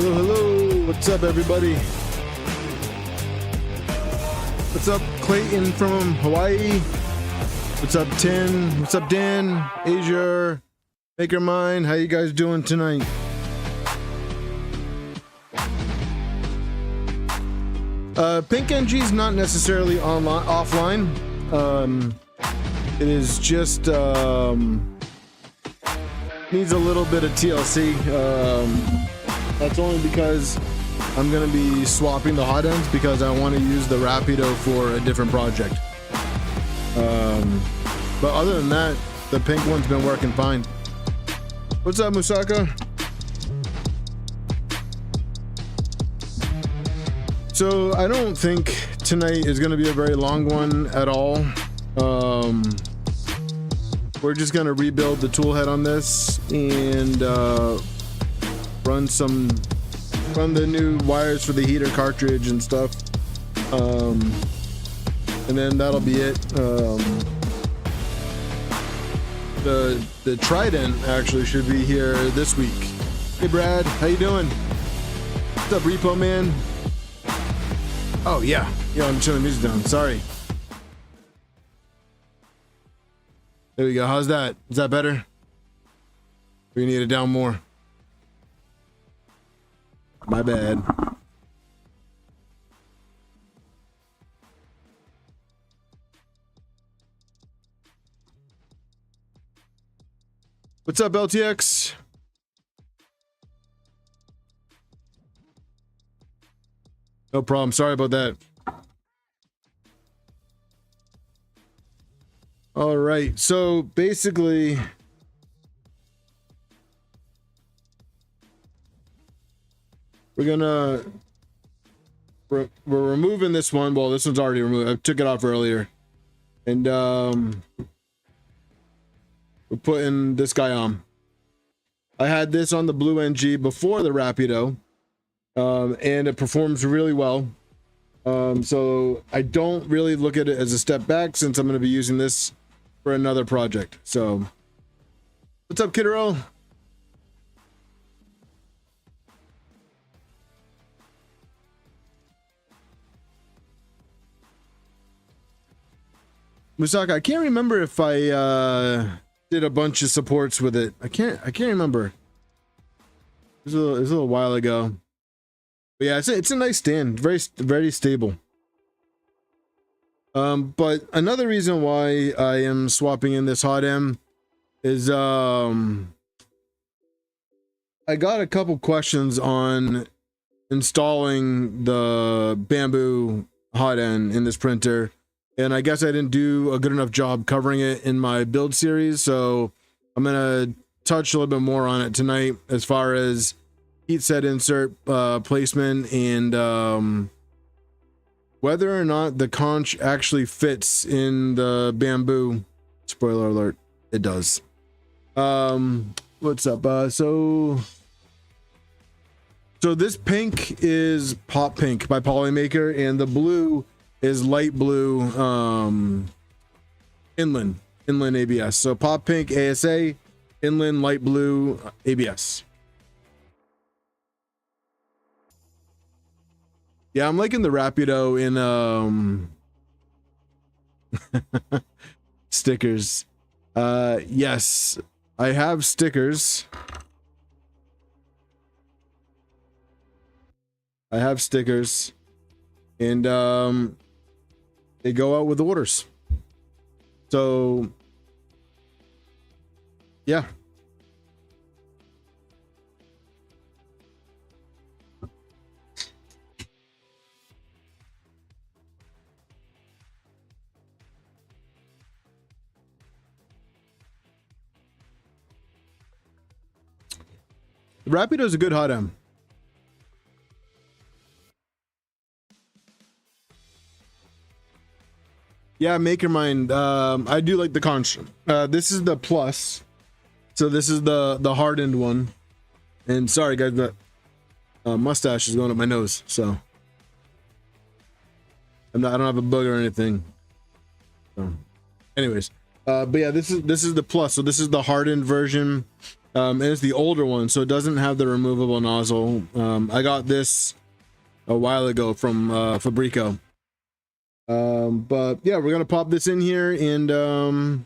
Hello, hello. What's up, everybody? What's up, Clayton from Hawaii? What's up, Tin? What's up, Dan? Asia, Makermind. How you guys doing tonight? PinkNG is not necessarily online, offline. It is just needs a little bit of TLC. That's only because I'm going to be swapping the hot ends because I want to use the Rapido for a different project. But other than that, the pink one's been working fine. What's up, Musaka? So I don't think tonight is going to be a very long one at all. We're just going to rebuild the toolhead on this and run the new wires for the heater cartridge and stuff, and then that'll be it. The Trident actually should be here this week. Hey Brad, how you doing? What's up, Repo Man? Oh yeah, I'm turning the music down, sorry. There we go. How's that? Is that better? We need it down more. My bad. What's up, LTX? No problem. Sorry about that. All right. So basically, we're removing this one. Well, this one's already removed. I took it off earlier, and we're putting this guy on. I had this on the Blue NG before the Rapido, and it performs really well. So I don't really look at it as a step back since I'm going to be using this for another project. So what's up, Kidero? Musaka, I can't remember if I did a bunch of supports with it. I can't remember. It was a little while ago. But yeah, it's a nice stand, very stable. But another reason why I am swapping in this hot end is I got a couple questions on installing the Bambu hot end in this printer, and I guess I didn't do a good enough job covering it in my build series, so I'm gonna touch a little bit more on it tonight as far as heat set insert placement and whether or not the conch actually fits in the Bambu. Spoiler alert, it does. What's up? So this pink is Pop Pink by Polymaker, and the blue is light blue inland ABS. So Pop Pink ASA, inland light blue ABS. Yeah, I'm liking the Rapido in stickers. Yes, I have stickers. And they go out with orders. So yeah. Rapido is a good hot end. Yeah, Makermind. I do like the conch. This is the plus, so this is the hardened one. And sorry guys, but mustache is going up my nose, so I don't have a bug or anything. So, anyways, but yeah, this is the plus. So this is the hardened version. And it's the older one, so it doesn't have the removable nozzle. I got this a while ago from Fabrico. But yeah, we're gonna pop this in here, and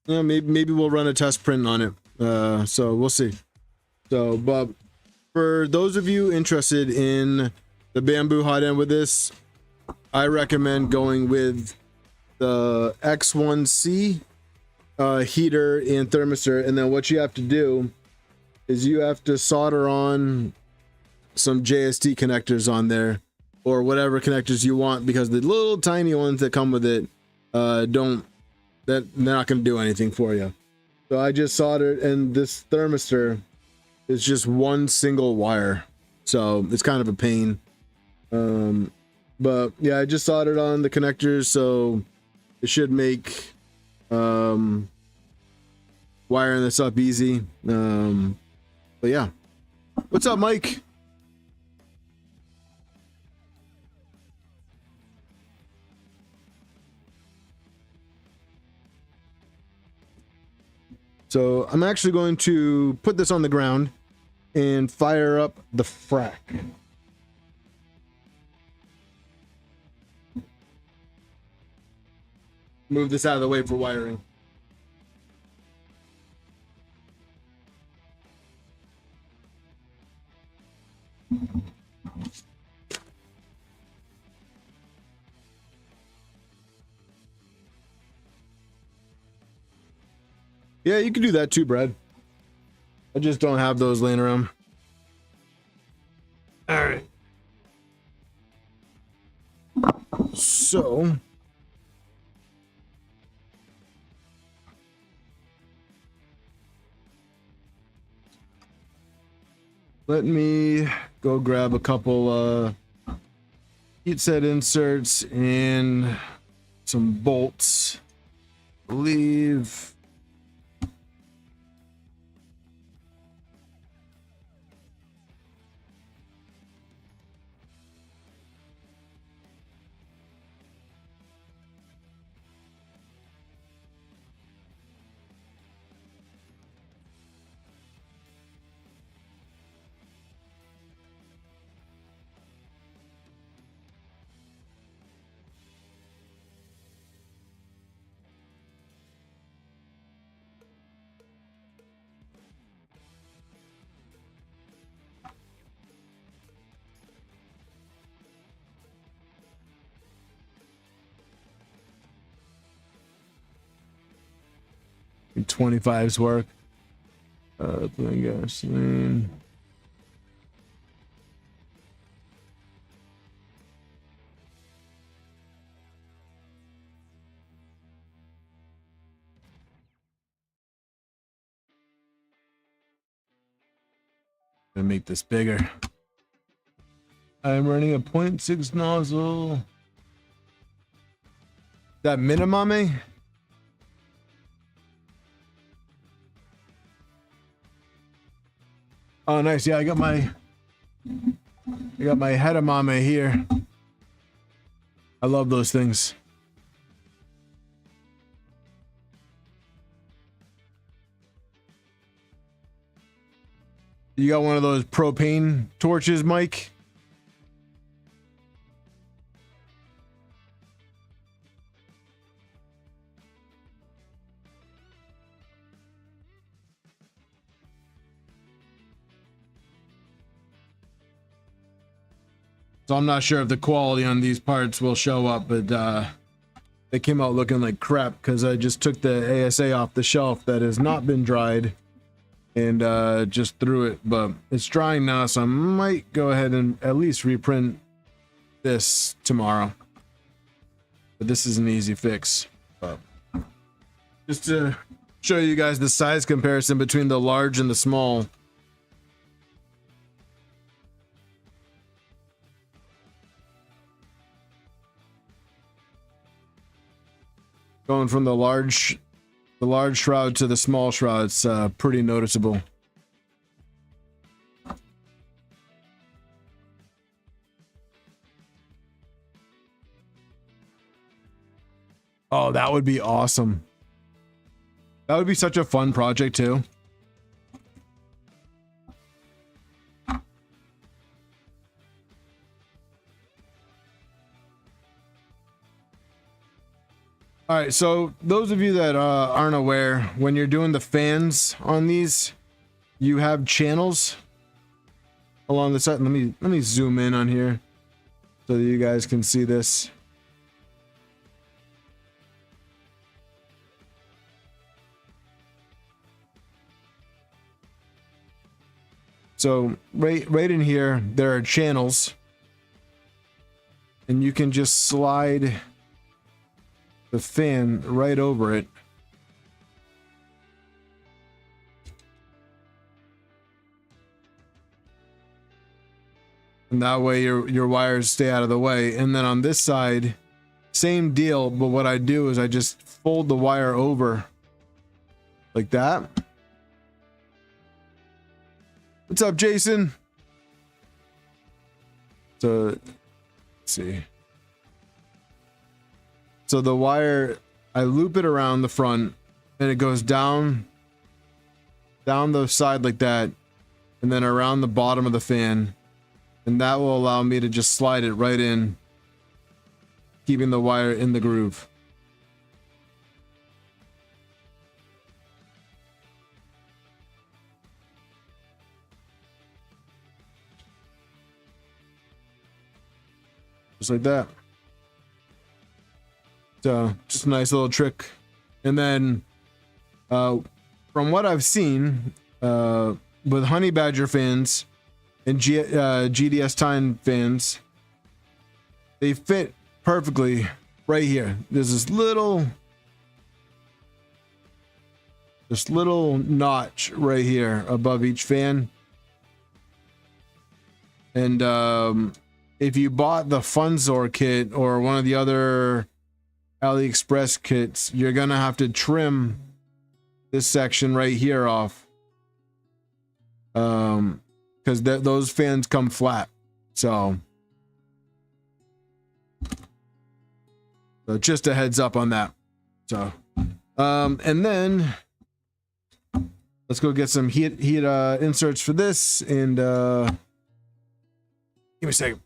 yeah, maybe we'll run a test print on it. So we'll see. So, but for those of you interested in the Bambu Hotend with this, I recommend going with the X1C heater and thermistor. And then what you have to do is you have to solder on some JST connectors on there, or whatever connectors you want, because the little tiny ones that come with it they're not going to do anything for you. So I just soldered, and this thermistor is just one single wire, so it's kind of a pain. But yeah, I just soldered on the connectors, so it should make wiring this up easy. But yeah, what's up, Mike? So I'm actually going to put this on the ground and fire up the frac. Move this out of the way for wiring. Yeah, you can do that too, Brad. I just don't have those laying around. All right. So let me go grab a couple heat set inserts and some bolts. I believe $25's work. Gasoline. Gonna make this bigger. I'm running a 0.6 nozzle. That Minimame? Oh, nice. Yeah, I got my Hedamame here. I love those things. You got one of those propane torches, Mike? So I'm not sure if the quality on these parts will show up, but they came out looking like crap because I just took the ASA off the shelf that has not been dried and just threw it. But it's drying now, so I might go ahead and at least reprint this tomorrow. But this is an easy fix. Just to show you guys the size comparison between the large and the small. Going from the large shroud to the small shroud, it's pretty noticeable. Oh, that would be awesome. That would be such a fun project too. All right, so those of you that aren't aware, when you're doing the fans on these, you have channels along the side. Let me zoom in on here so that you guys can see this. So right in here, there are channels, and you can just slide the fan right over it. And that way your wires stay out of the way. And then on this side, same deal, but what I do is I just fold the wire over like that. What's up, Jason? So, let's see. So the wire, I loop it around the front, and it goes down the side like that, and then around the bottom of the fan, and that will allow me to just slide it right in, keeping the wire in the groove. Just like that. So just a nice little trick. And then from what I've seen with Honey Badger fans and GDS Time fans, they fit perfectly right here. There's this little notch right here above each fan. And if you bought the Funzor kit or one of the other AliExpress kits, you're gonna have to trim this section right here off, because those fans come flat. So just a heads up on that. So and then let's go get some heat inserts for this, and give me a second.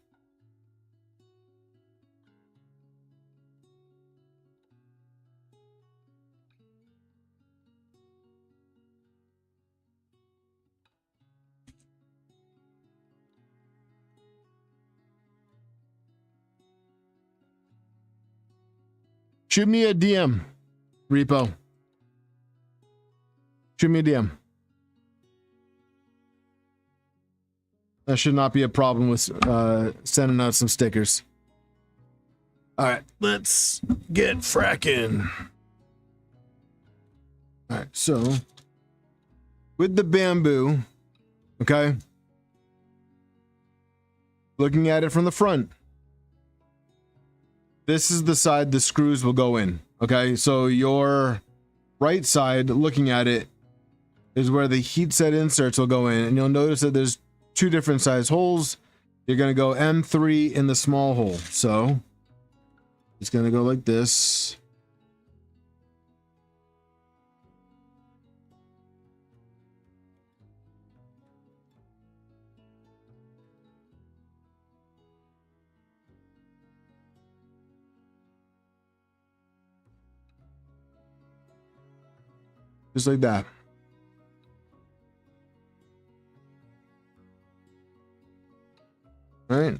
Shoot me a DM, Repo. Shoot me a DM. That should not be a problem with sending out some stickers. All right, let's get fracking. All right, so with the Bambu, okay, looking at it from the front, this is the side the screws will go in. Okay, so your right side, looking at it, is where the heat set inserts will go in, and you'll notice that there's two different size holes. You're gonna go M3 in the small hole, so it's gonna go like this. Just like that. All right.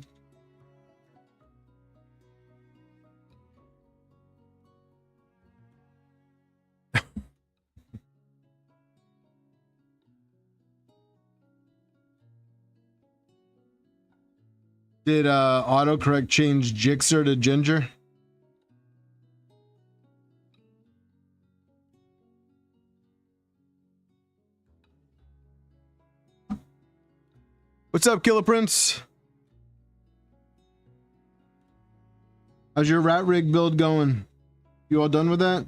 Did autocorrect change Jixer to Ginger? What's up, Killer Prince? How's your rat rig build going? You all done with that?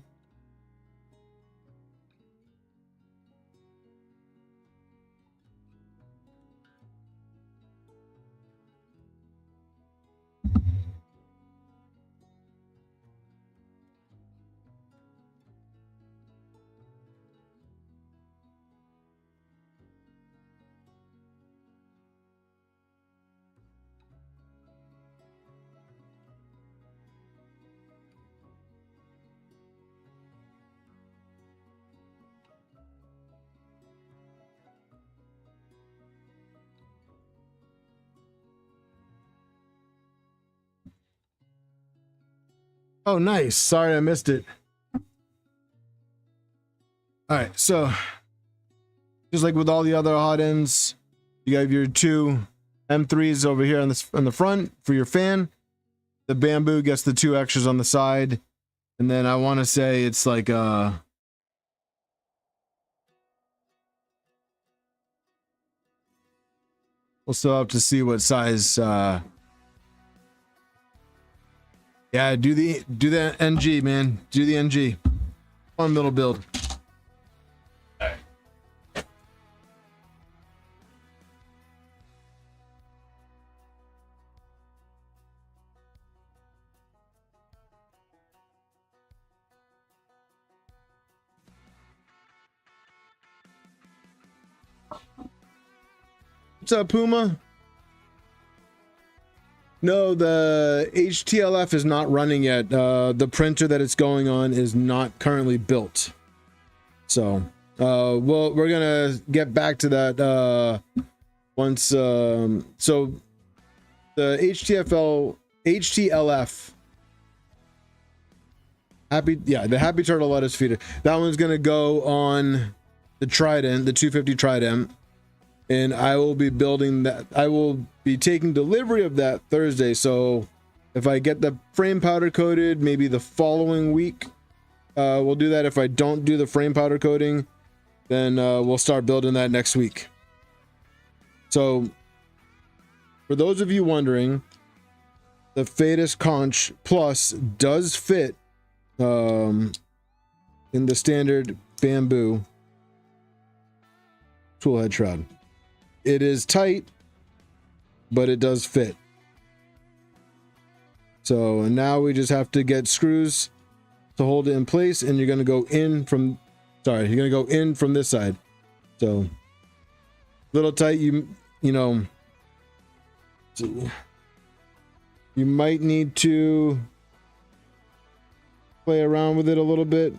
Oh, nice. Sorry I missed it. All right, so just like with all the other hot ends, you have your two M3s over here on the front for your fan. The Bambu gets the two extras on the side, and then I want to say it's like we'll still have to see what size. Yeah, do the NG, man. Do the NG. Fun little build. What's up, Puma? No, the HTLF is not running yet. The printer that it's going on is not currently built. So, we're gonna get back to that once. So, the HTLF. The Happy Turtle lettuce feeder. That one's gonna go on the Trident, the 250 Trident. And I will be building that. I will be taking delivery of that Thursday. So if I get the frame powder coated, maybe the following week, we'll do that. If I don't do the frame powder coating, then we'll start building that next week. So for those of you wondering, the Phatus Conch Plus does fit in the standard Bambu toolhead shroud. It is tight, but it does fit. So now we just have to get screws to hold it in place, and you're going to go in from, you're going to go in from this side. So little tight, you know, you might need to play around with it a little bit.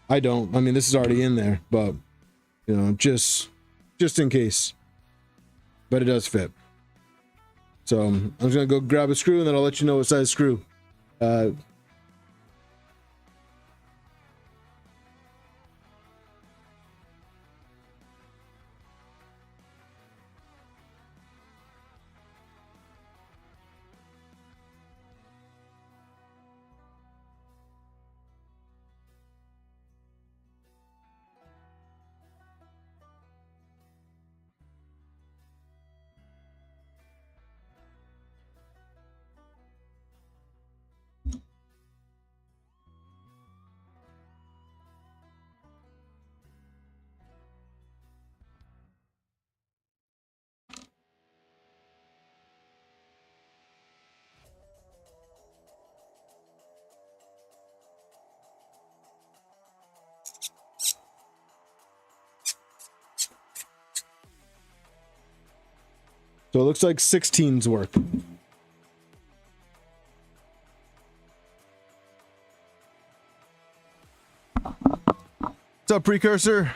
I don't. I mean, this is already in there, but you know, just in case. But it does fit. So I'm just gonna go grab a screw, and then I'll let you know what size screw. So it looks like 16s work. What's up, Precursor?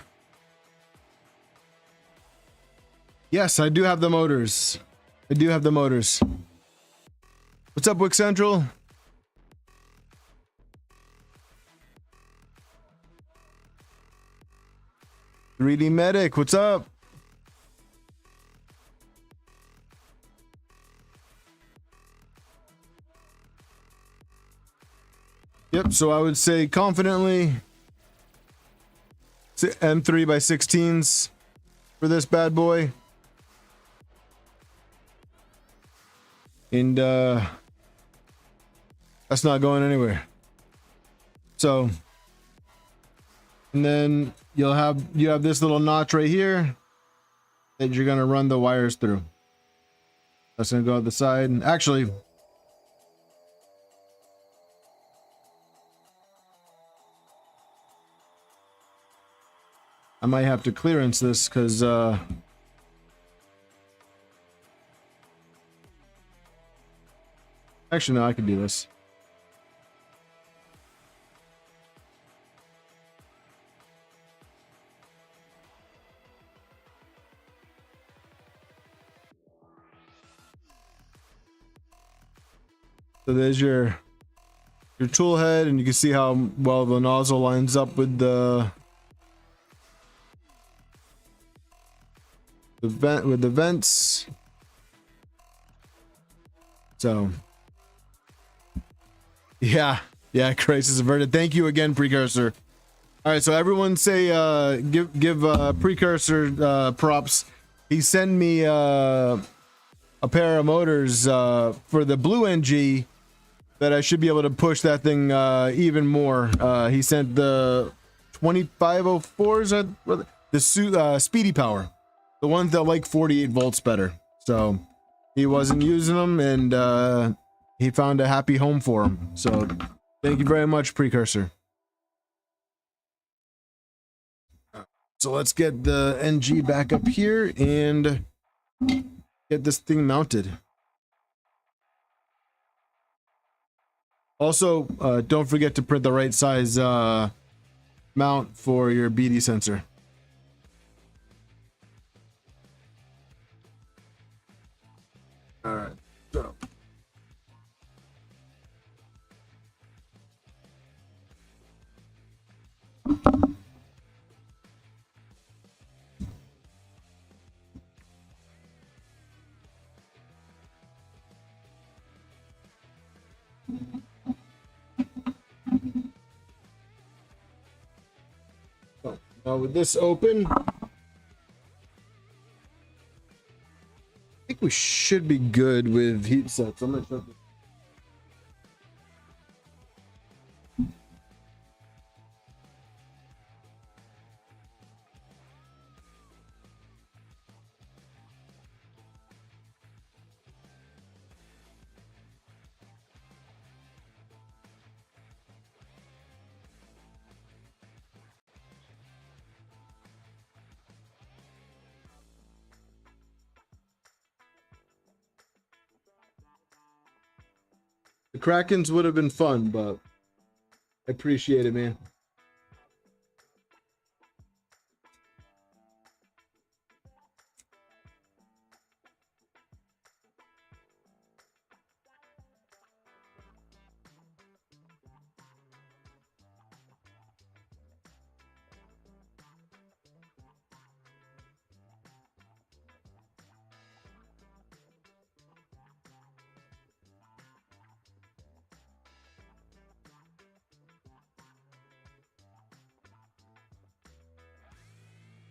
Yes, I do have the motors. I do have the motors. What's up, Wick Central? .3D Medic, what's up? Yep, so I would say confidently M3 by 16s for this bad boy. And that's not going anywhere. So, and then you have this little notch right here that you're gonna run the wires through. That's gonna go out the side. Actually, I might have to clearance this because actually no, I can do this. So there's your tool head, and you can see how well the nozzle lines up with the vents. So yeah, crisis averted. Thank you again, Precursor. All right, so everyone say give Precursor props. He sent me a pair of motors for the blue NG that I should be able to push that thing even more. He sent the 2504s, the Speedy Power, the ones that like 48 volts better. So he wasn't using them, and he found a happy home for him. So thank you very much, Precursor. So let's get the NG back up here and get this thing mounted. Also, don't forget to print the right size mount for your BD sensor. All right, so. Now with this open, I think we should be good with heat sets. I'm gonna shut this. The Krakens would have been fun, but I appreciate it, man.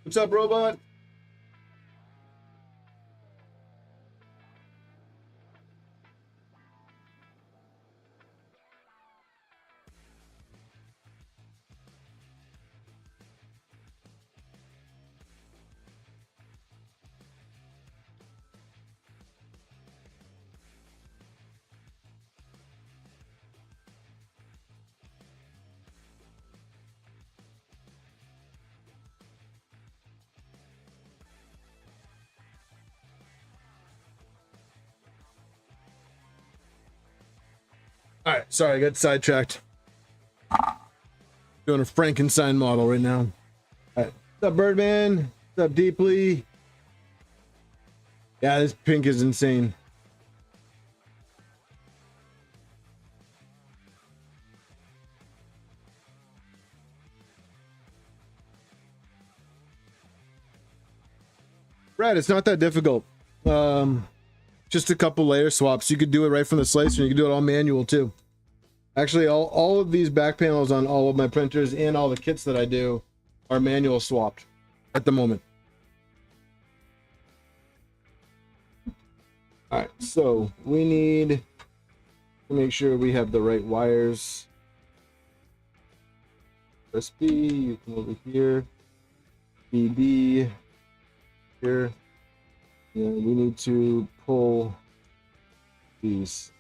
What's up, robot? All right, sorry, I got sidetracked. Doing a Frankenstein model right now. All right, what's up, Birdman? What's up, Deeply? Yeah, this pink is insane. Brad, it's not that difficult. Just a couple layer swaps. You could do it right from the slicer. You can do it all manual too. Actually, all of these back panels on all of my printers and all the kits that I do are manual swapped at the moment. All right, so we need to make sure we have the right wires. USB, you come over here. BD here. Yeah, we need to pull these.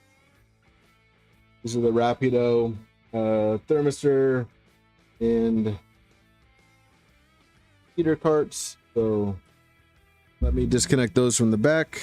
These are the Rapido thermistor and heater carts. So let me disconnect those from the back.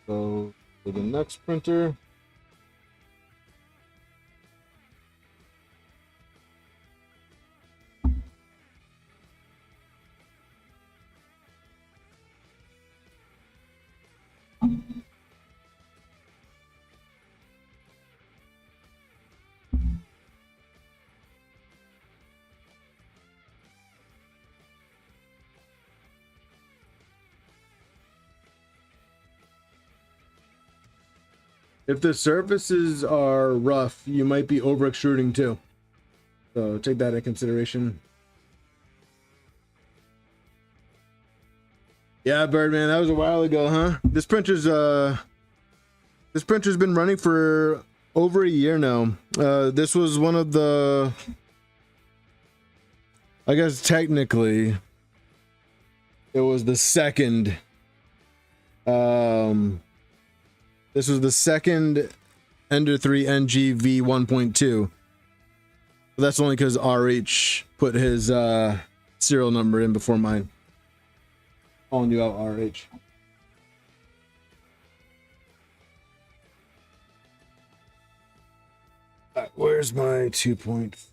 So for the next printer. If the surfaces are rough, you might be over extruding too. So take that into consideration. Yeah, Birdman, that was a while ago, huh? This printer's been running for over a year now. This was one of the, I guess technically it was the second this was the second Ender3NG V1.2. That's only because RH put his serial number in before mine. Calling you out, RH. Where's my 2 point?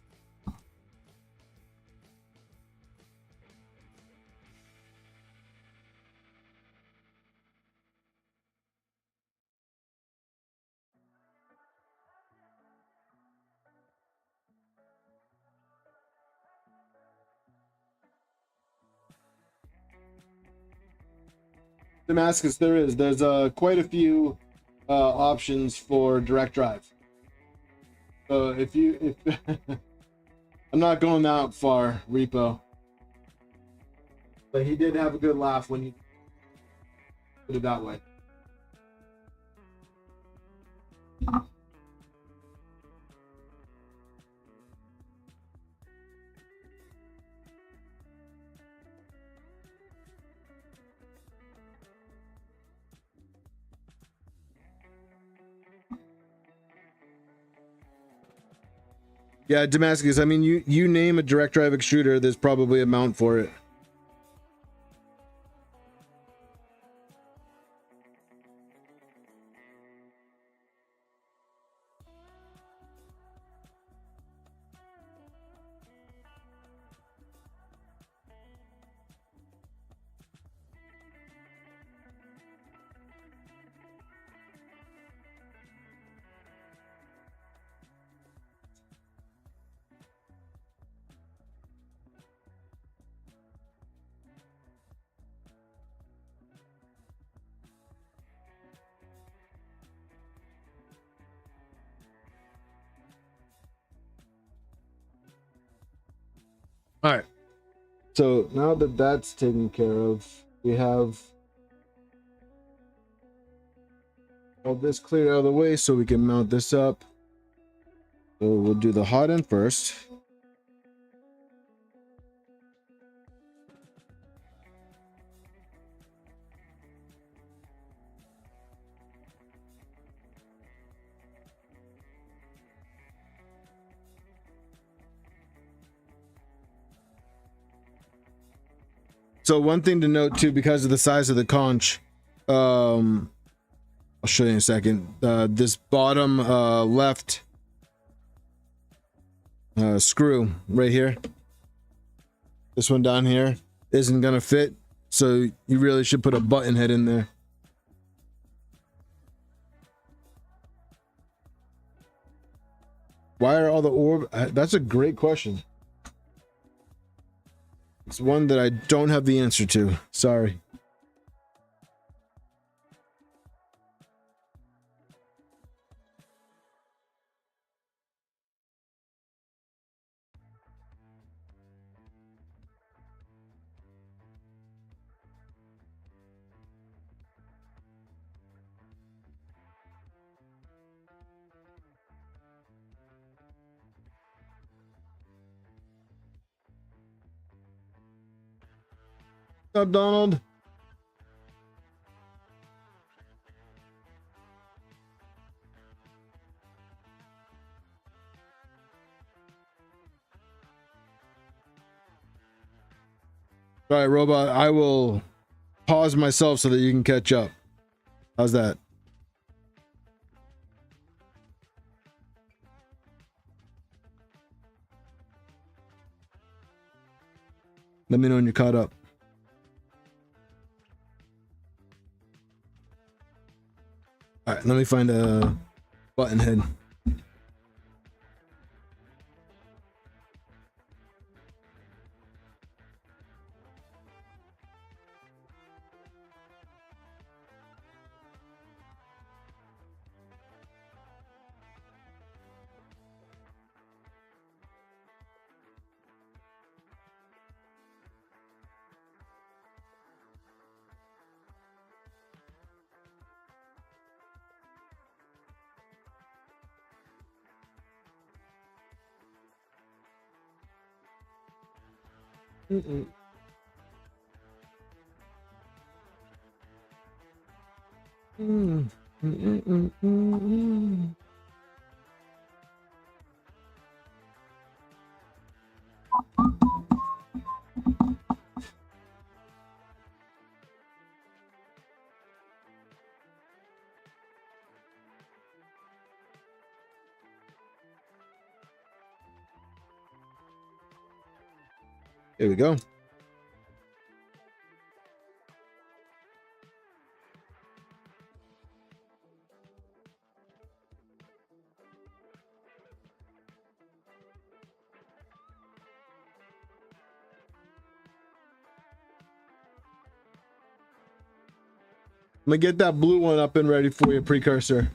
Damascus, there's quite a few options for direct drive. So if I'm not going that far, Repo, but he did have a good laugh when he put it that way. Yeah, Damascus, I mean, you name a direct drive extruder, there's probably a mount for it. All right. So now that that's taken care of, we have all this cleared out of the way so we can mount this up. So we'll do the hot end first. So one thing to note too, because of the size of the conch, I'll show you in a second. This bottom left screw right here, this one down here, isn't gonna fit. So you really should put a button head in there. Why are all the orb? That's a great question. It's one that I don't have the answer to. Sorry. What's up, Donald? All right, Robot, I will pause myself so that you can catch up. How's that? Let me know when you're caught up. All right, let me find a button head. Mm-mm. Mm. Mm-mm-mm-mm-mm. There we go. I'm gonna get that blue one up and ready for you, precursor.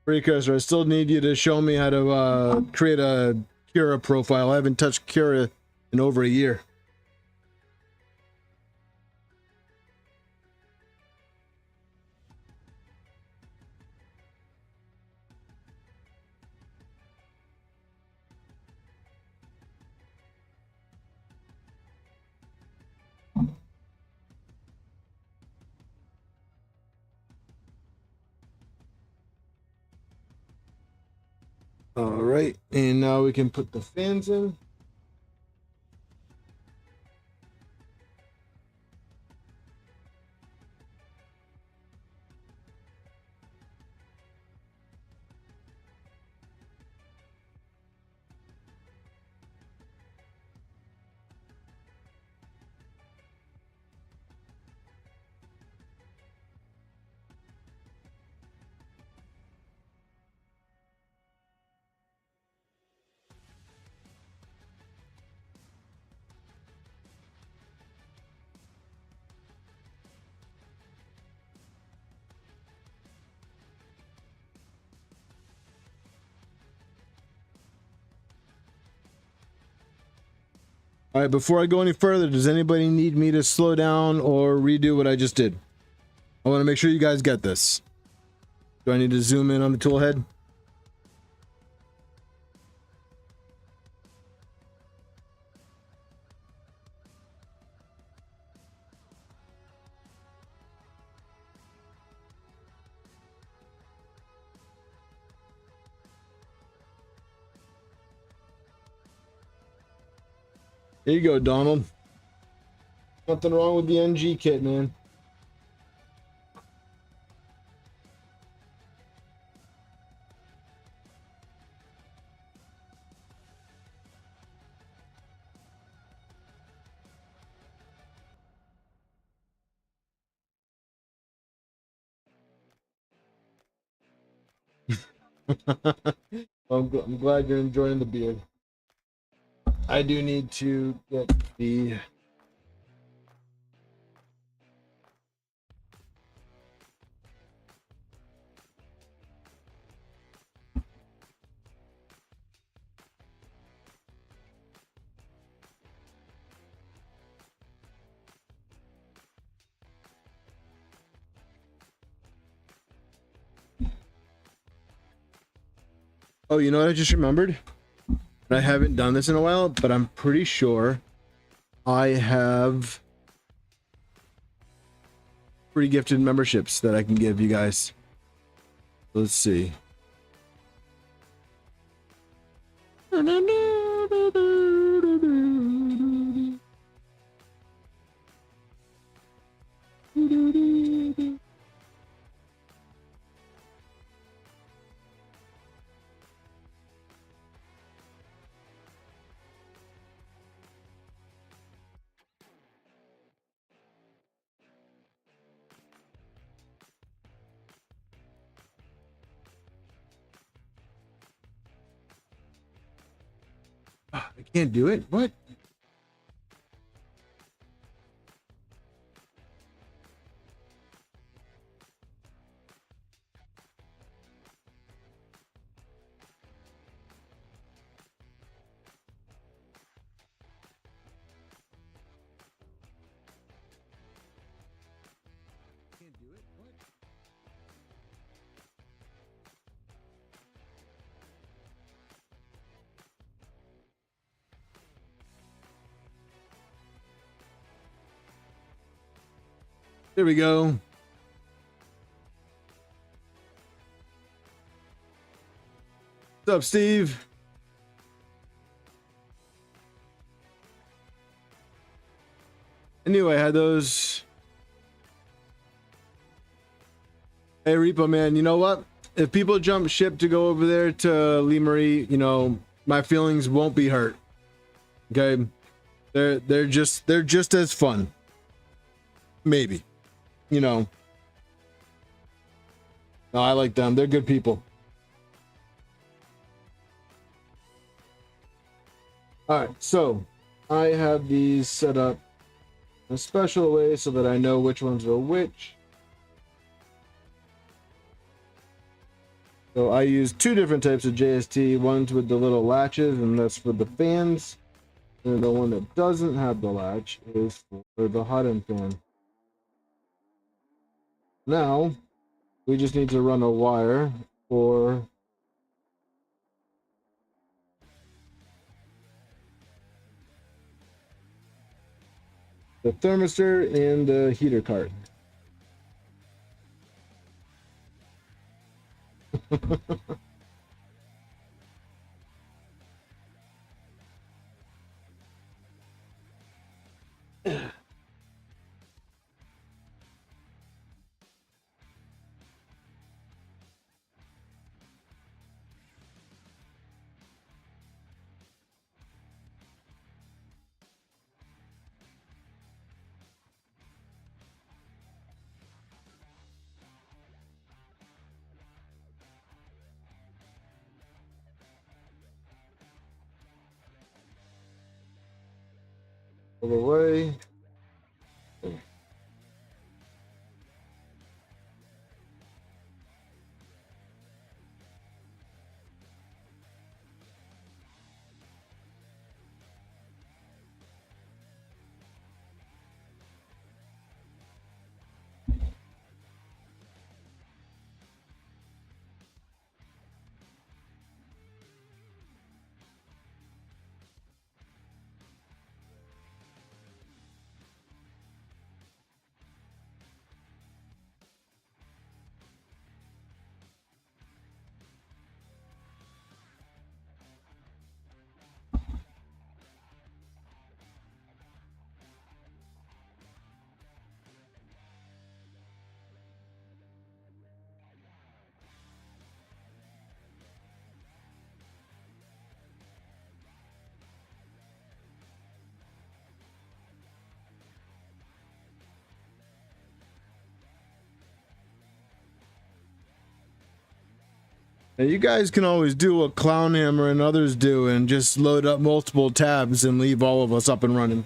Precursor, I still need you to show me how to create a Cura profile. I haven't touched Cura in over a year. All right, and now we can put the fans in. All right, before I go any further, does anybody need me to slow down or redo what I just did? I want to make sure you guys get this. Do I need to zoom in on the tool head? Here you go, Donald. Nothing wrong with the NG kit, man. I'm glad you're enjoying the beard. I do need to get the Oh, you know what I just remembered? I haven't done this in a while, but I'm pretty sure I have free gifted memberships that I can give you guys. Let's see. I can't do it. What? Can't do it. What? There we go. What's up, Steve? Anyway, I had those. Hey, Repo Man, you know what? If people jump ship to go over there to Lee Marie, you know, my feelings won't be hurt. Okay? They're just as fun. Maybe. You know. No, I like them. They're good people. Alright, so I have these set up in a special way so that I know which ones are which. So I use two different types of JST, ones with the little latches, and that's for the fans. And the one that doesn't have the latch is for the Hotend fan. Now, we just need to run a wire for the thermistor and the heater cart. Pull away. Now you guys can always do what Clown Hammer and others do and just load up multiple tabs and leave all of us up and running.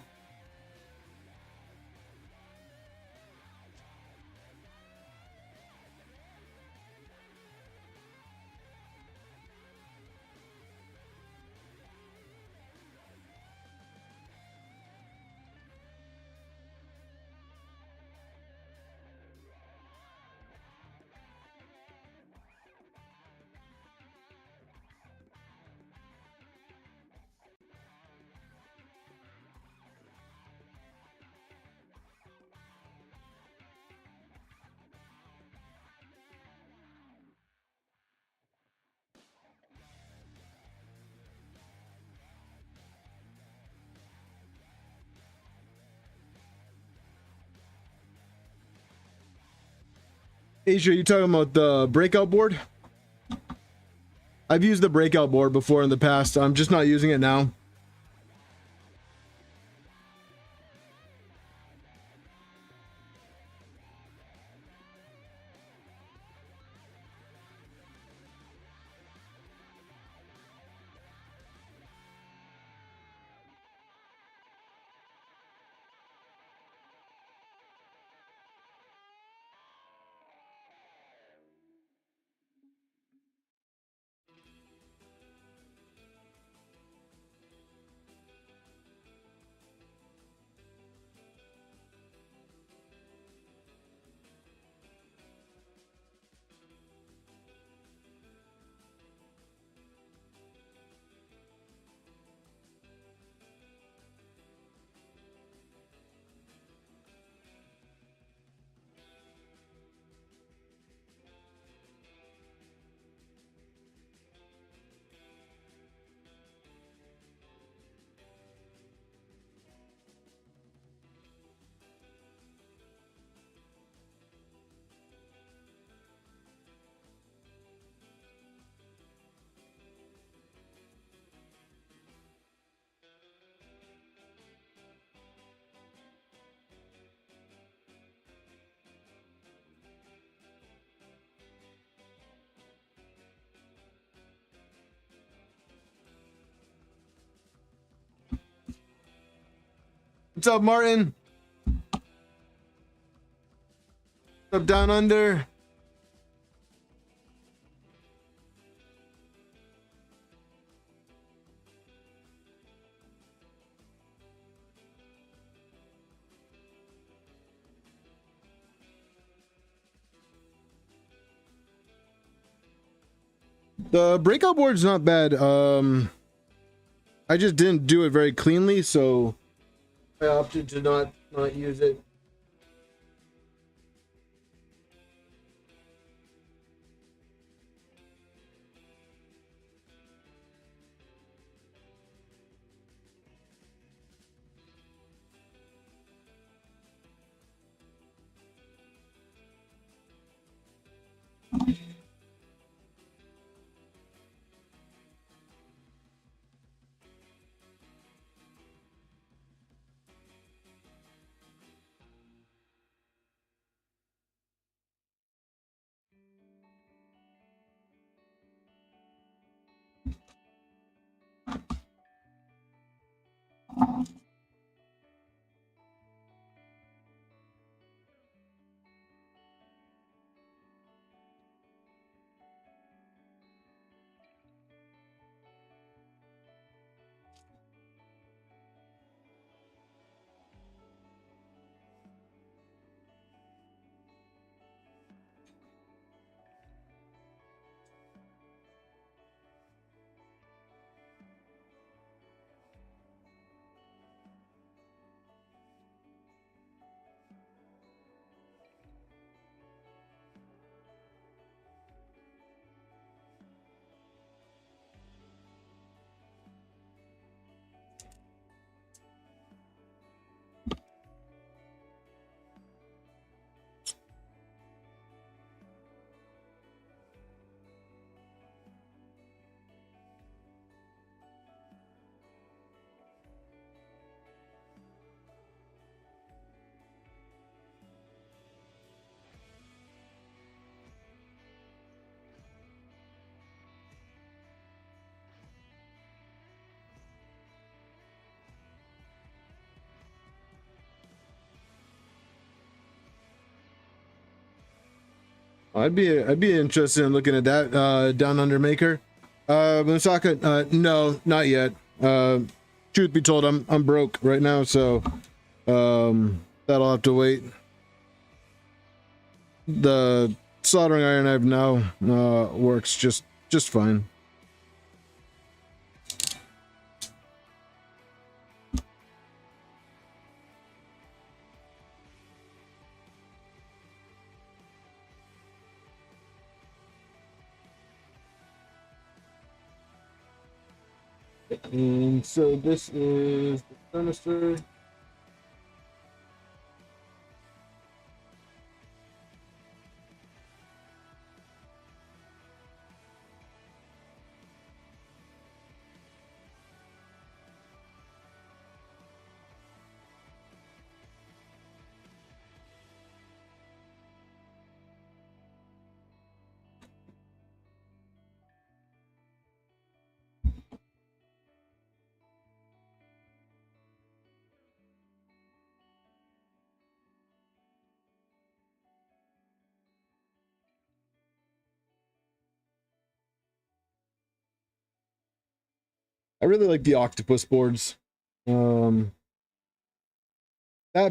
Asia, you talking about the breakout board? I've used the breakout board before in the past. I'm just not using it now. What's up, Martin? What's up, Down Under? The breakout board's not bad. I just didn't do it very cleanly, so I opted to not use it. I'd be interested in looking at that down under maker. Musaka, no, not yet. Truth be told, I'm broke right now, so that'll have to wait. The soldering iron I have now works just fine. And so this is the thermistor. I really like the octopus boards. That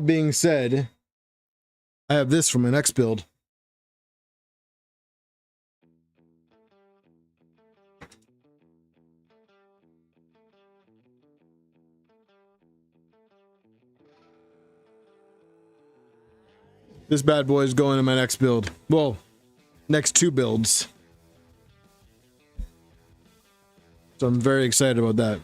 being said, I have this for my next build. This bad boy is going in my next build. Well, next 2 builds. So I'm very excited about that.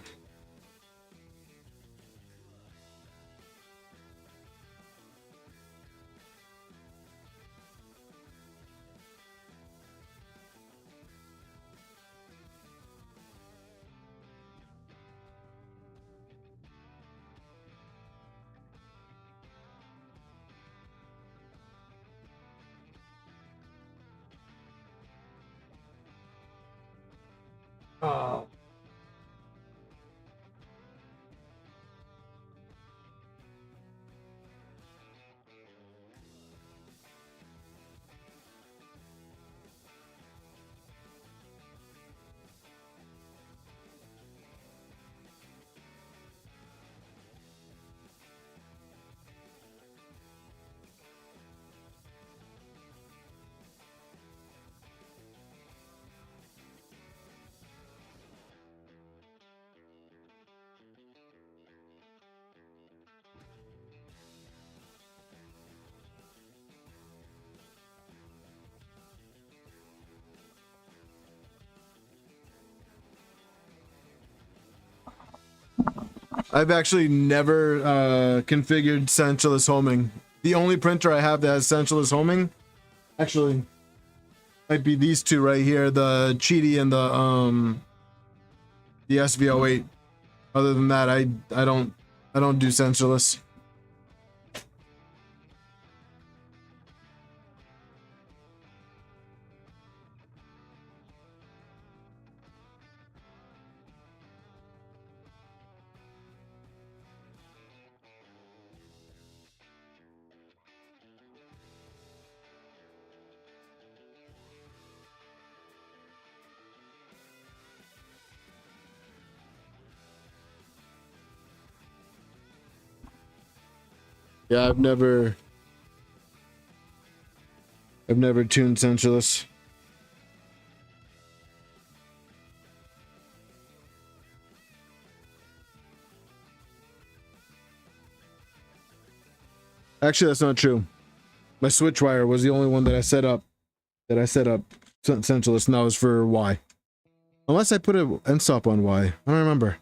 I've actually never configured centraless homing. The only printer I have that has centraless homing, actually, might be these 2 right here, the Cheaty and the SV08. Other than that, I don't do centraless. Yeah, I've never tuned centraless. Actually, that's not true. My switch wire was the only one that I set up centraless, and that was for Y. Unless I put an end stop on Y. I don't remember.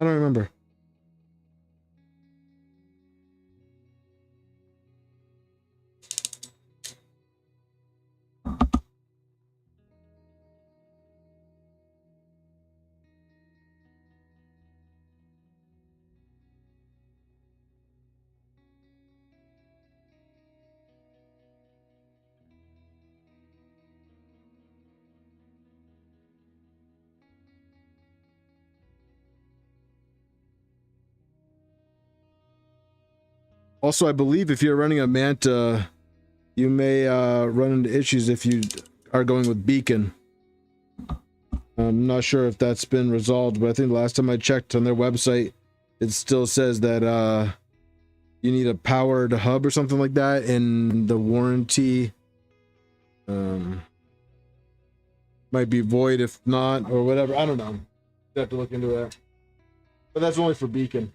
I don't remember. Also, I believe if you're running a Manta, you may run into issues if you are going with Beacon. I'm not sure if that's been resolved, but I think the last time I checked on their website, it still says that you need a powered hub or something like that, and the warranty might be void if not, or whatever. I don't know. You have to look into that. But that's only for Beacon.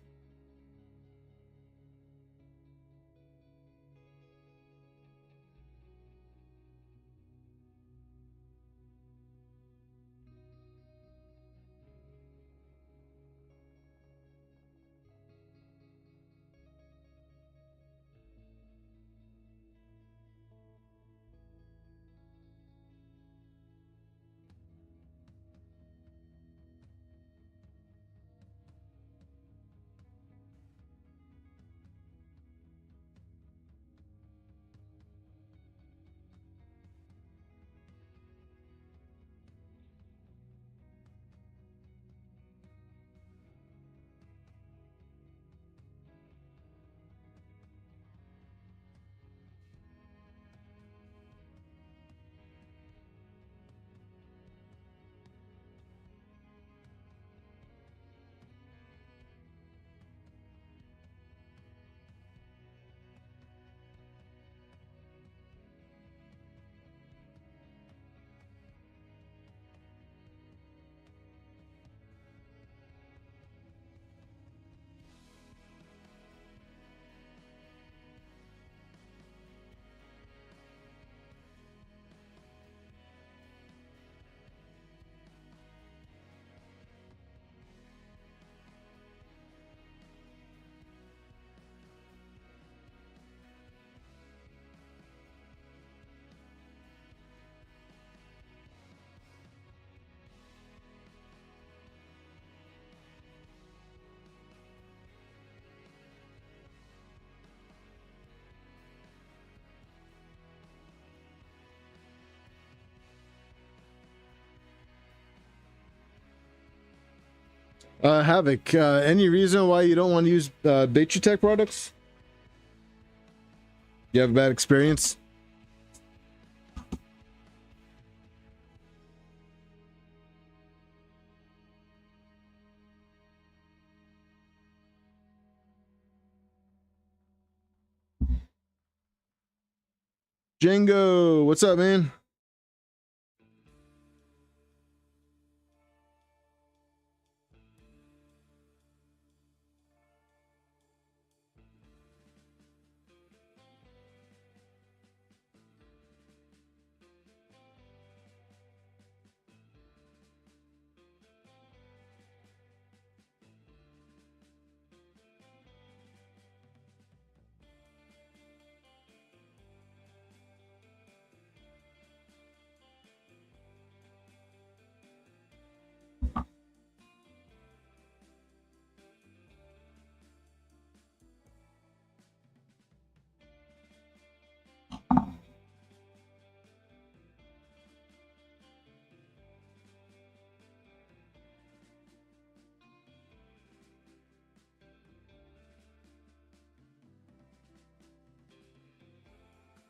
Havoc, any reason why you don't want to use Tech products? You have a bad experience? Django, what's up, man?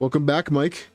Welcome back, Mike.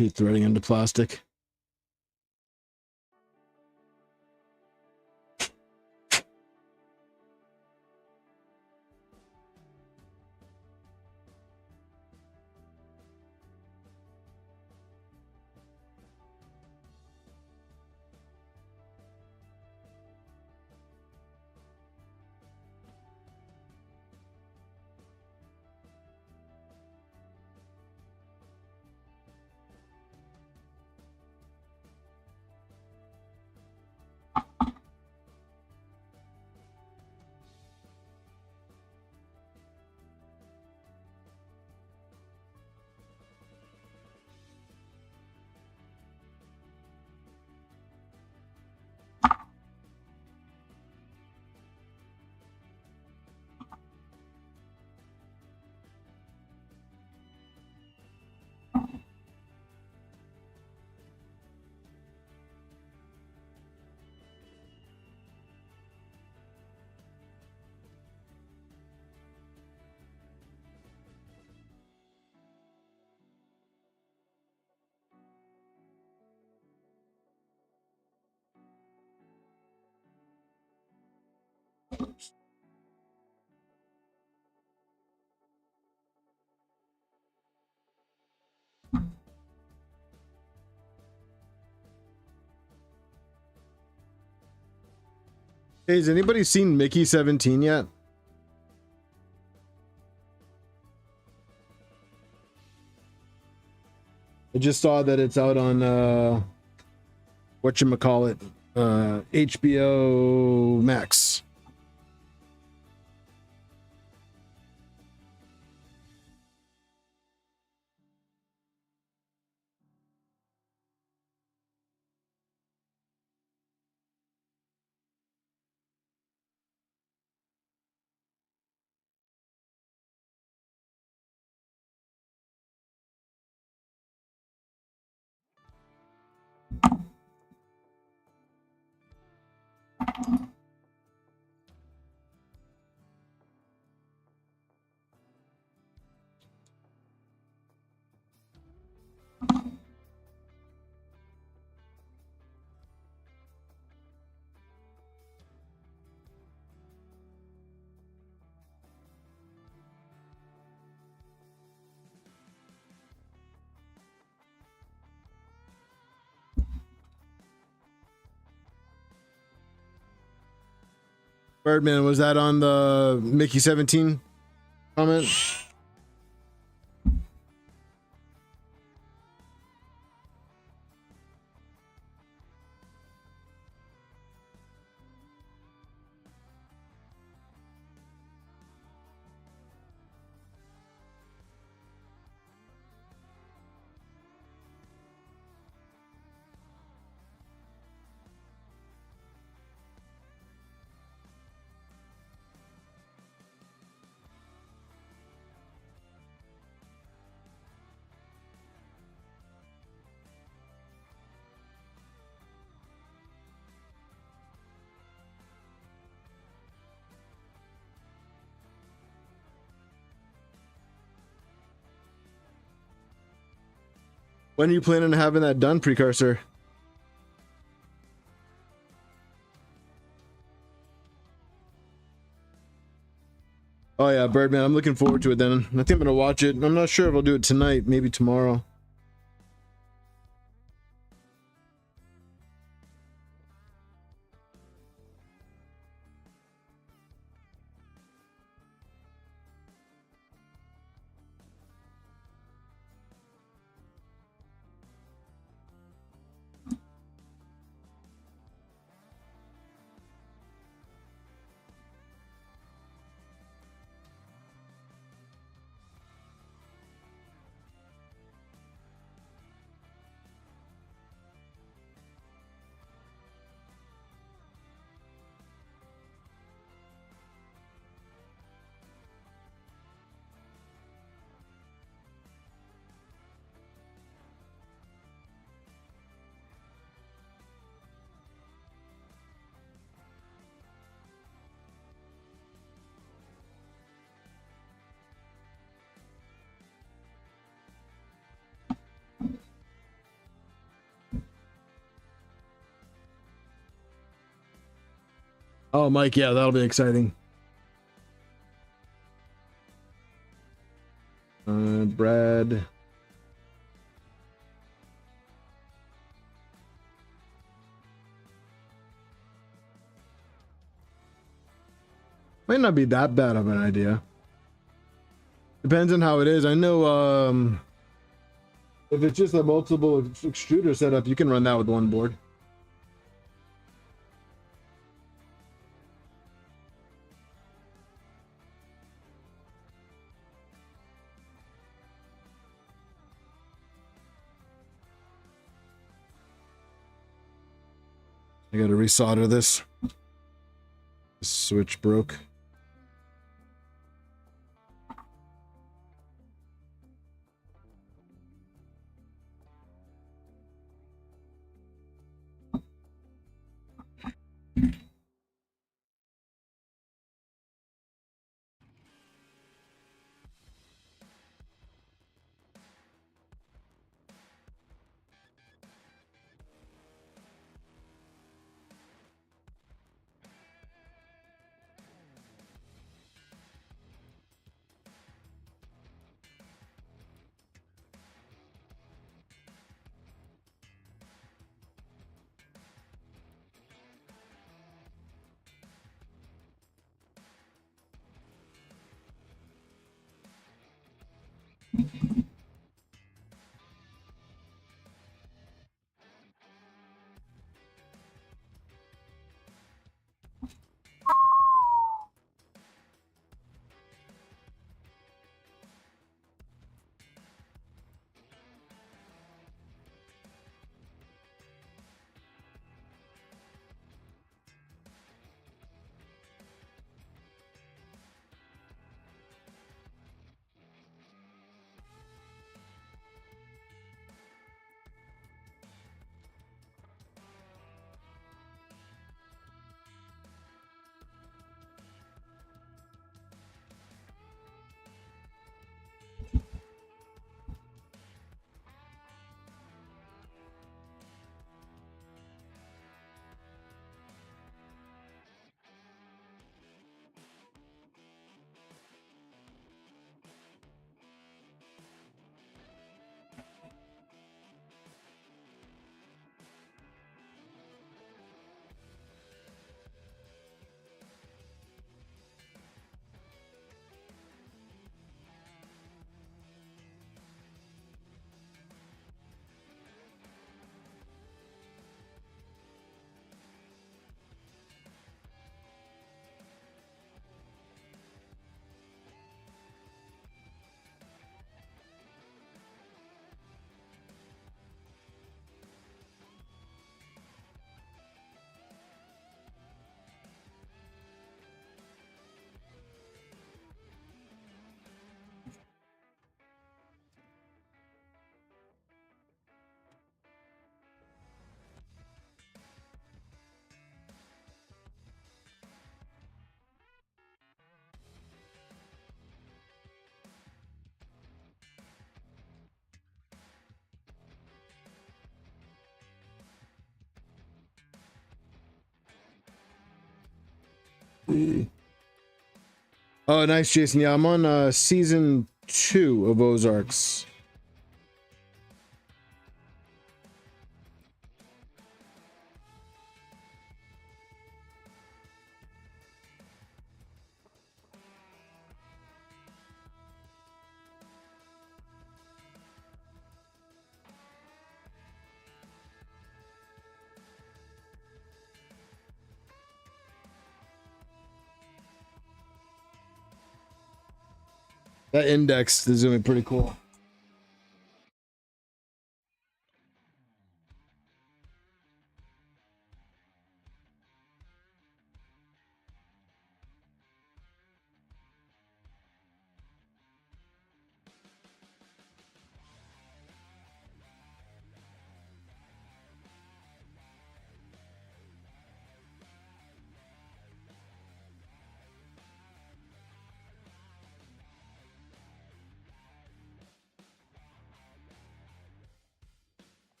Hate threading into plastic. Hey, has anybody seen Mickey 17 yet? I just saw that it's out on whatchamacallit, HBO Max. Birdman, was that on the Mickey 17 comment? When are you planning on having that done, Precursor? Oh yeah, Birdman, I'm looking forward to it then. I think I'm gonna watch it. I'm not sure if I'll do it tonight, maybe tomorrow. Oh, Mike, yeah, that'll be exciting. Brad. Might not be that bad of an idea. Depends on how it is. I know if it's just a multiple extruder setup, you can run that with one board. I gotta resolder this. This switch broke. Oh, nice, Jason. Yeah, I'm on season 2 of Ozarks. That index is doing pretty cool.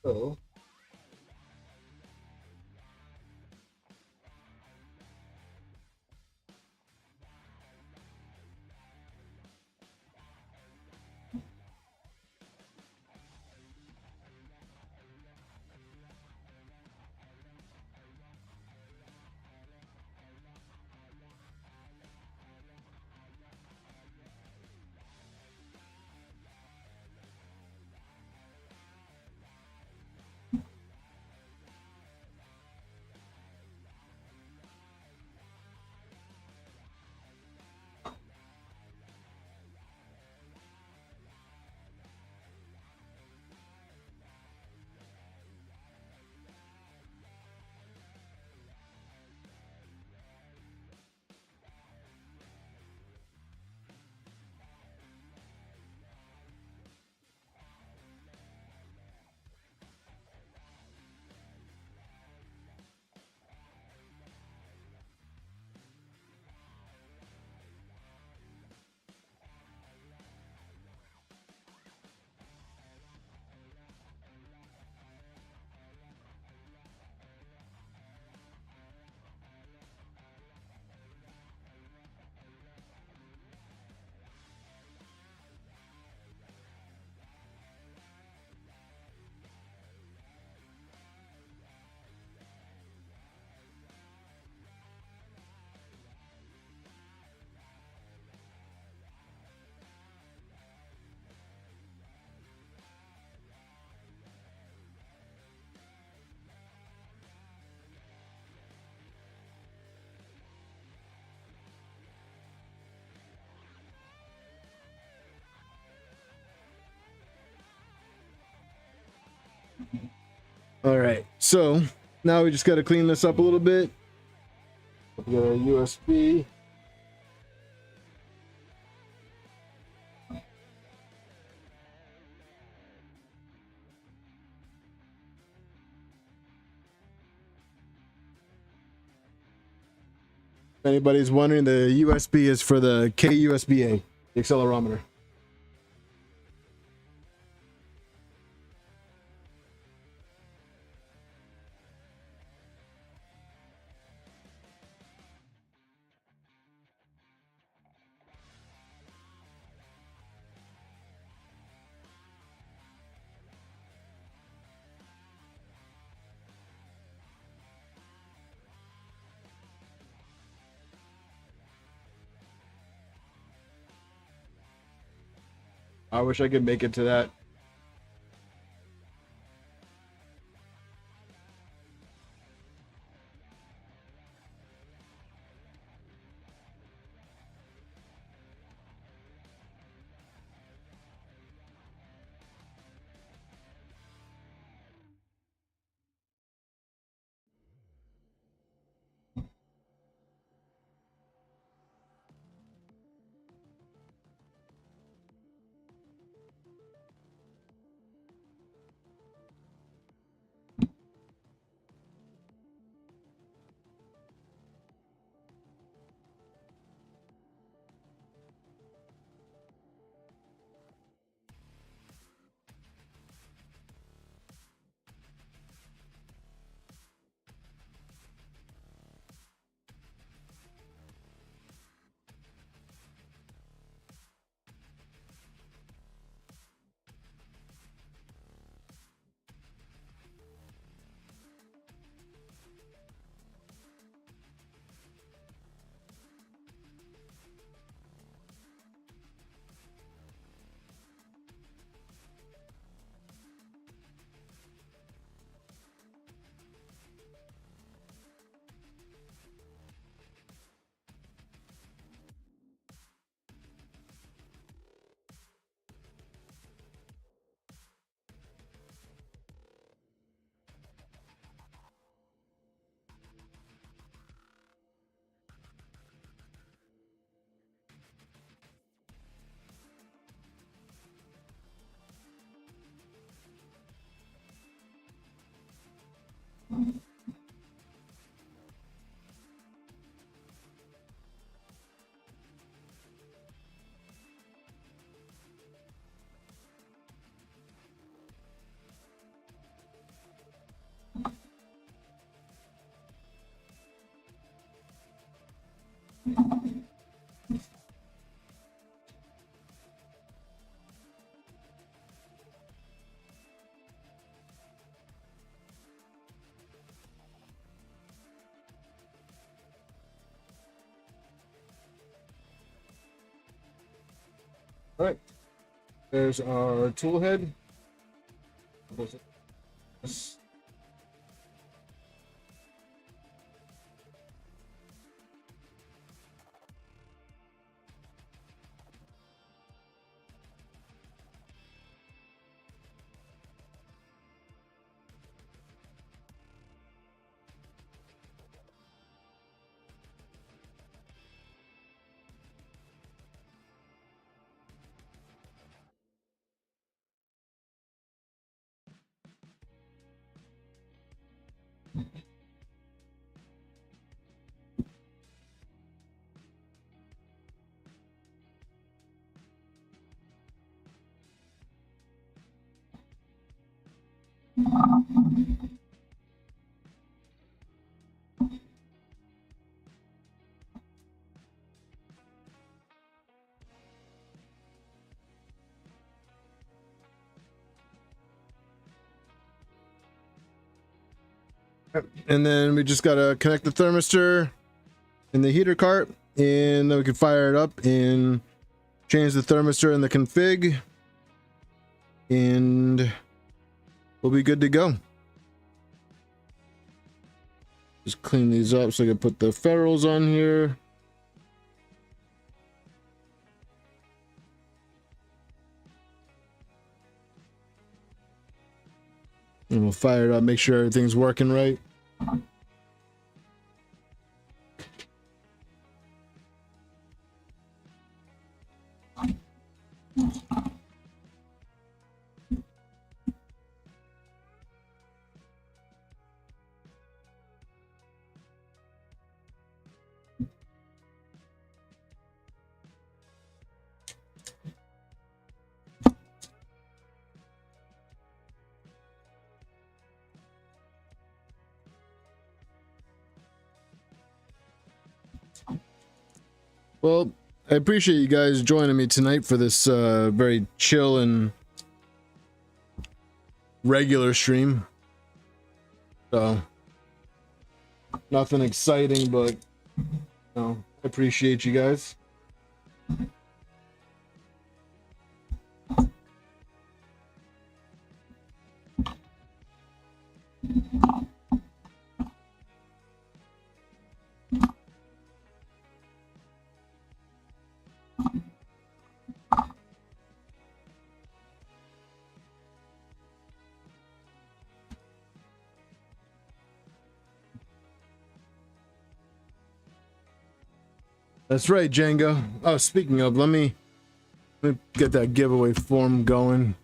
Oh. All right, so now we just got to clean this up a little bit. We got a USB. If anybody's wondering, the USB is for the KUSBA, the accelerometer. I wish I could make it to that. All right, there's our tool head. And then we just gotta connect the thermistor in the heater cart, and then we can fire it up and change the thermistor in the config, and we'll be good to go. Just clean these up so I can put the ferrules on here. And we'll fire it up, make sure everything's working right. Well, I appreciate you guys joining me tonight for this very chill and regular stream. So, nothing exciting, but you know, I appreciate you guys. That's right, Jenga. Oh, speaking of, let me get that giveaway form going.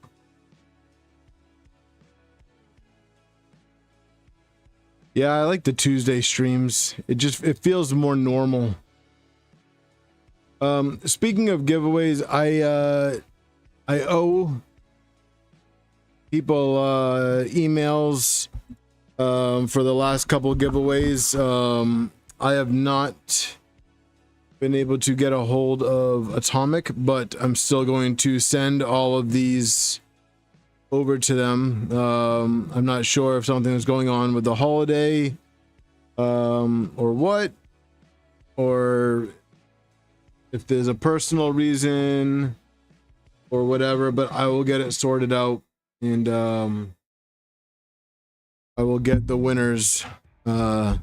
Yeah, I like the Tuesday streams. It feels more normal. Speaking of giveaways, I owe people emails for the last couple giveaways. I have not been able to get a hold of Atomic, but I'm still going to send all of these over to them. I'm not sure if something is going on with the holiday or what, or if there's a personal reason or whatever, but I will get it sorted out, and I will get the winners their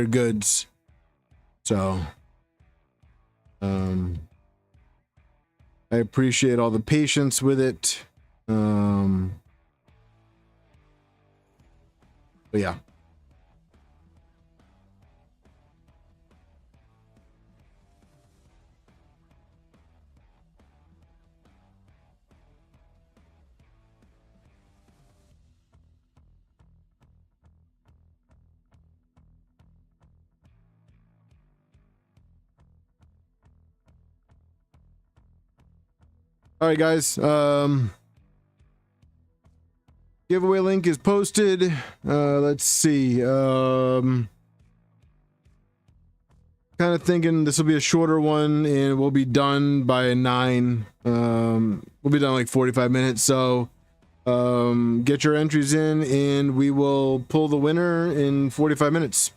goods. So I appreciate all the patience with it. But yeah. All right, guys. Giveaway link is posted. Let's see. Kind of thinking this will be a shorter one, and we'll be done by 9. We'll be done like 45 minutes. So get your entries in, and we will pull the winner in 45 minutes.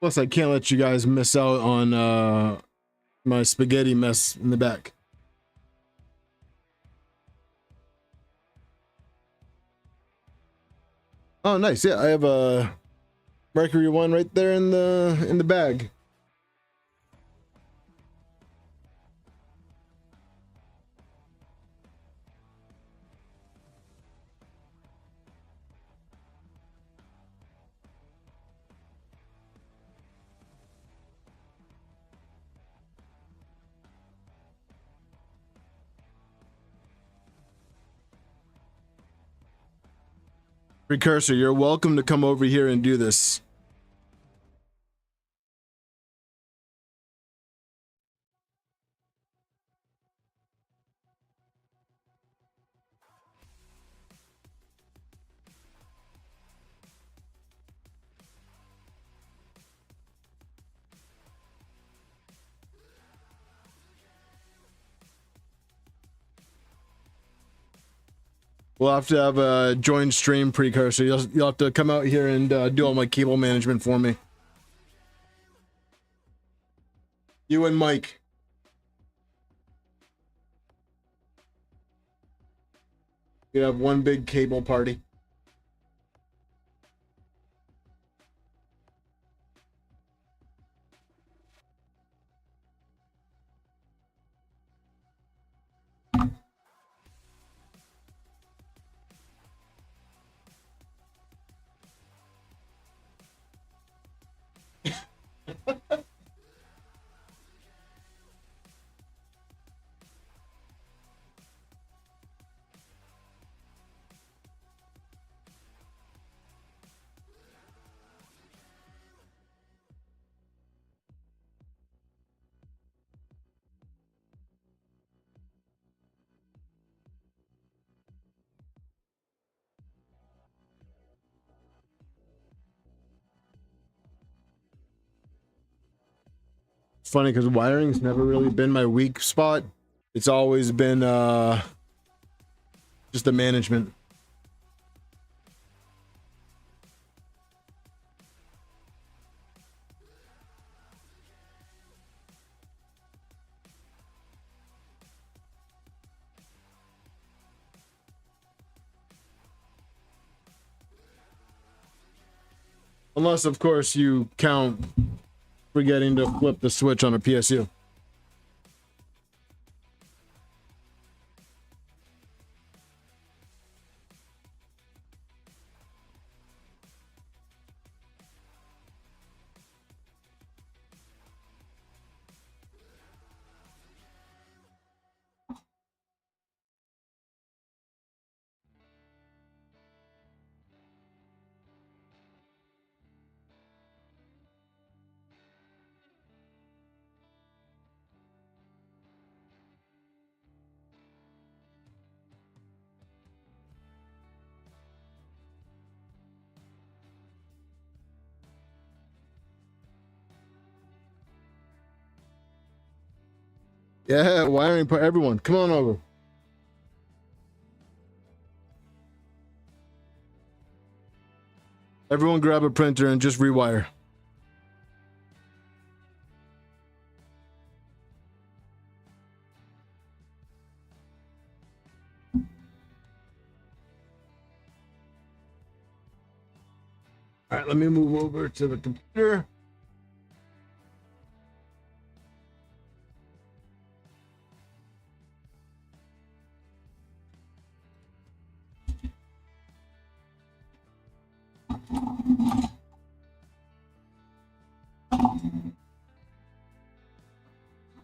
Plus, I can't let you guys miss out on my spaghetti mess in the back. Oh, nice. Yeah, I have a Mercury one right there in the bag. Precursor, you're welcome to come over here and do this. We'll have to have a join stream precursor. You'll have to come out here and do all my cable management for me. You and Mike. You have one big cable party. Funny because wiring's never really been my weak spot. It's always been just the management. Unless, of course, you count forgetting to flip the switch on a PSU. Yeah, wiring part. Everyone, come on over. Everyone grab a printer and just rewire. All right, let me move over to the computer.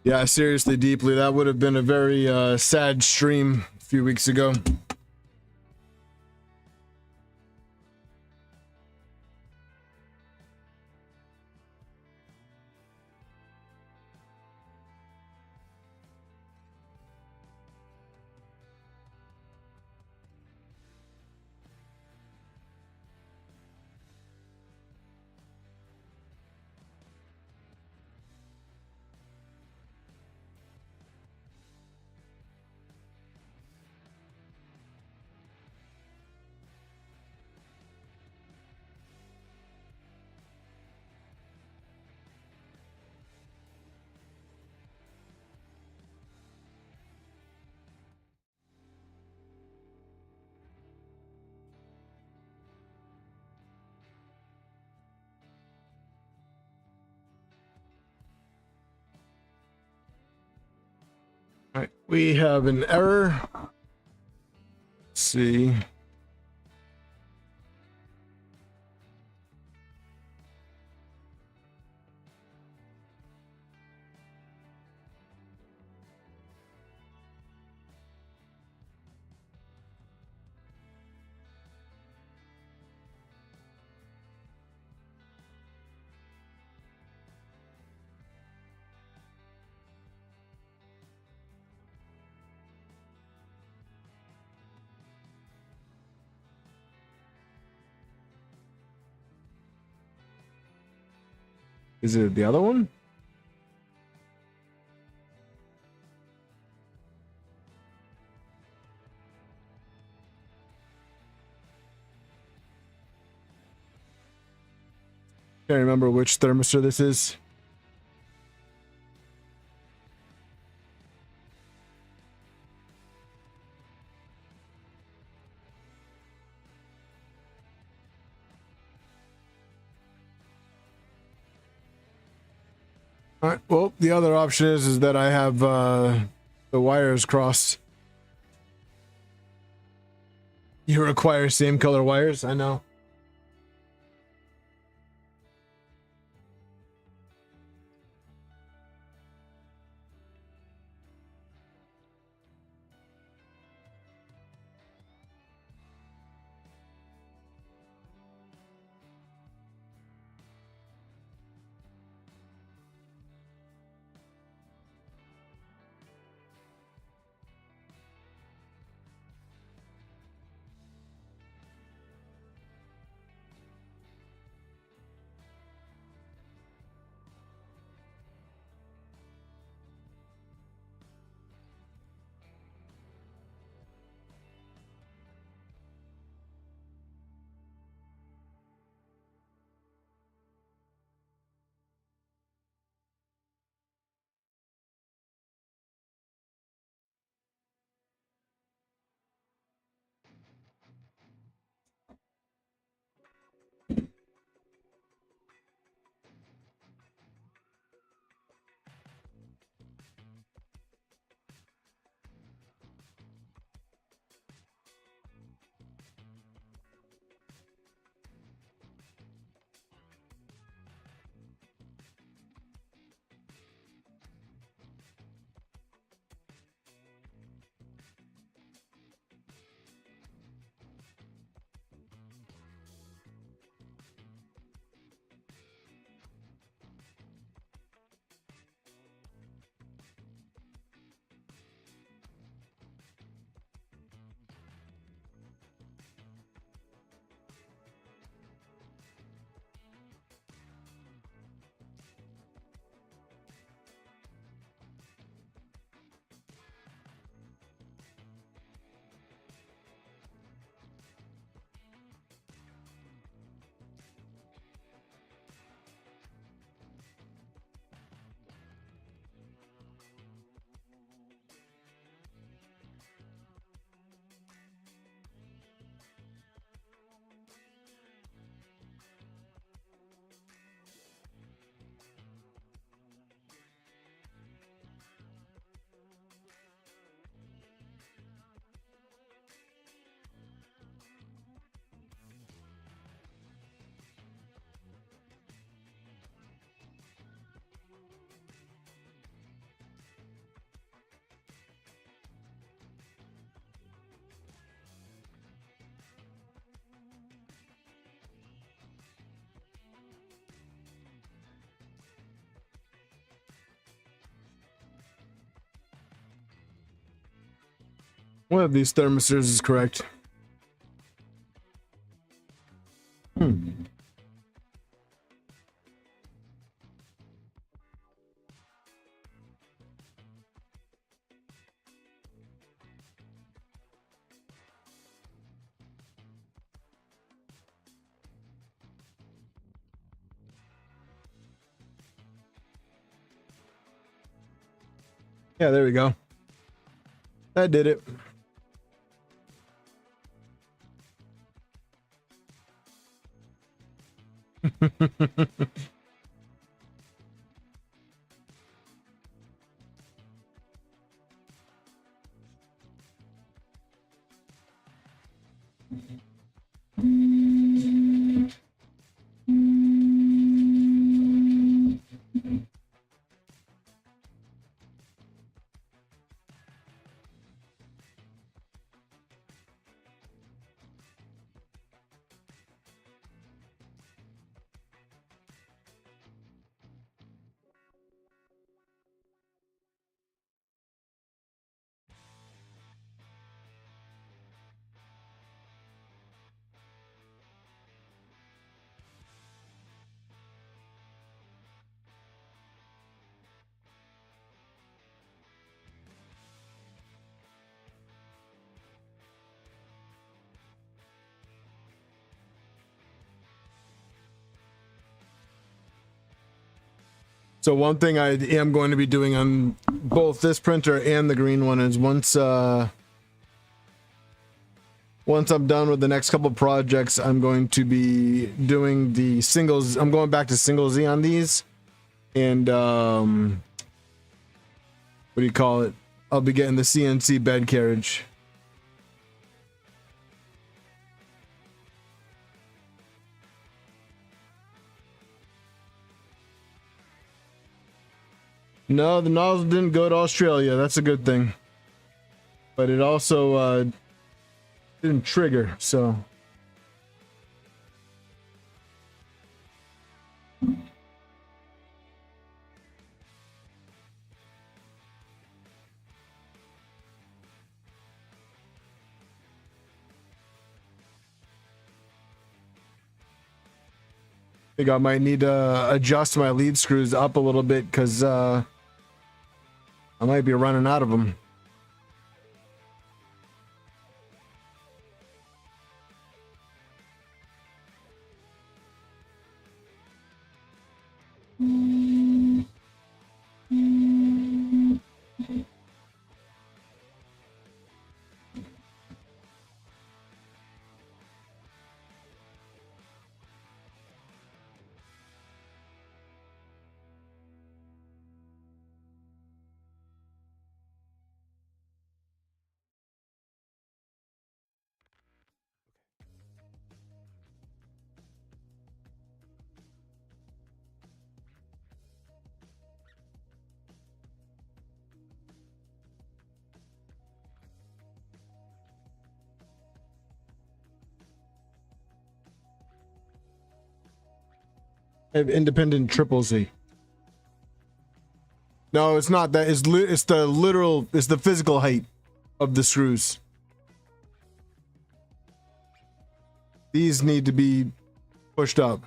Yeah, seriously, deeply. That would have been a very sad stream a few weeks ago. All right, we have an error. Let's see. Is it the other one? Can't remember which thermistor this is. All right, well, the other option is that I have the wires crossed. You require same color wires, I know. One of these thermistors is correct. Yeah, there we go. That did it. So one thing I am going to be doing on both this printer and the green one is once I'm done with the next couple projects, I'm going to be doing the singles. I'm going back to single Z on these, and what do you call it? I'll be getting the CNC bed carriage. No, the nozzle didn't go to Australia. That's a good thing. But it also didn't trigger, so. I think I might need to adjust my lead screws up a little bit because I might be running out of them. I have independent triple Z. No, it's not that. It's the literal. It's the physical height of the screws. These need to be pushed up.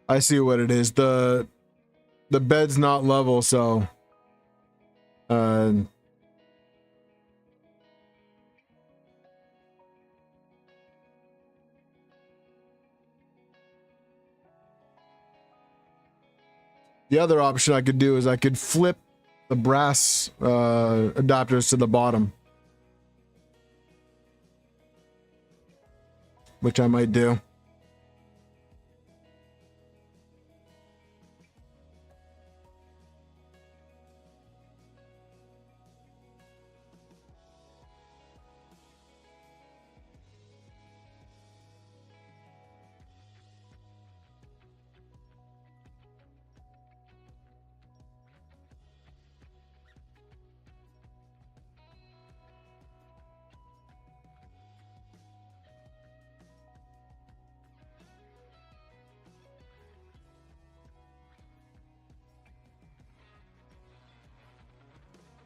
I see what it is. The bed's not level, so the other option I could do is I could flip the brass adapters to the bottom, which I might do.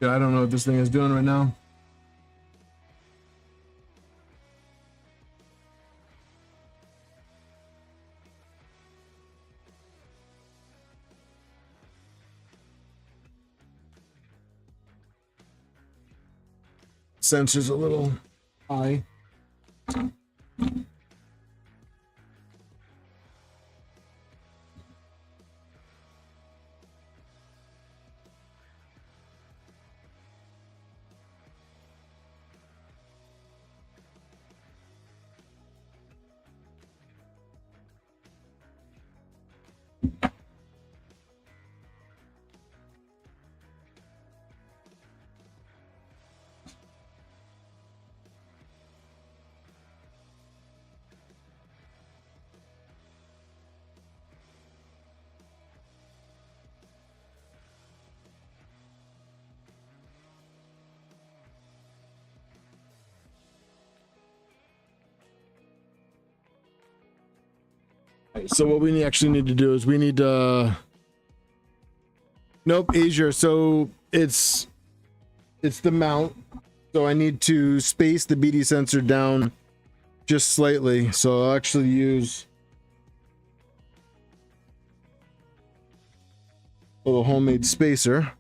Yeah, I don't know what this thing is doing right now. Sensor's a little high. So what we actually need to do is we need to nope, Asia. So it's the mount. So I need to space the BD sensor down just slightly. So I'll actually use little homemade spacer.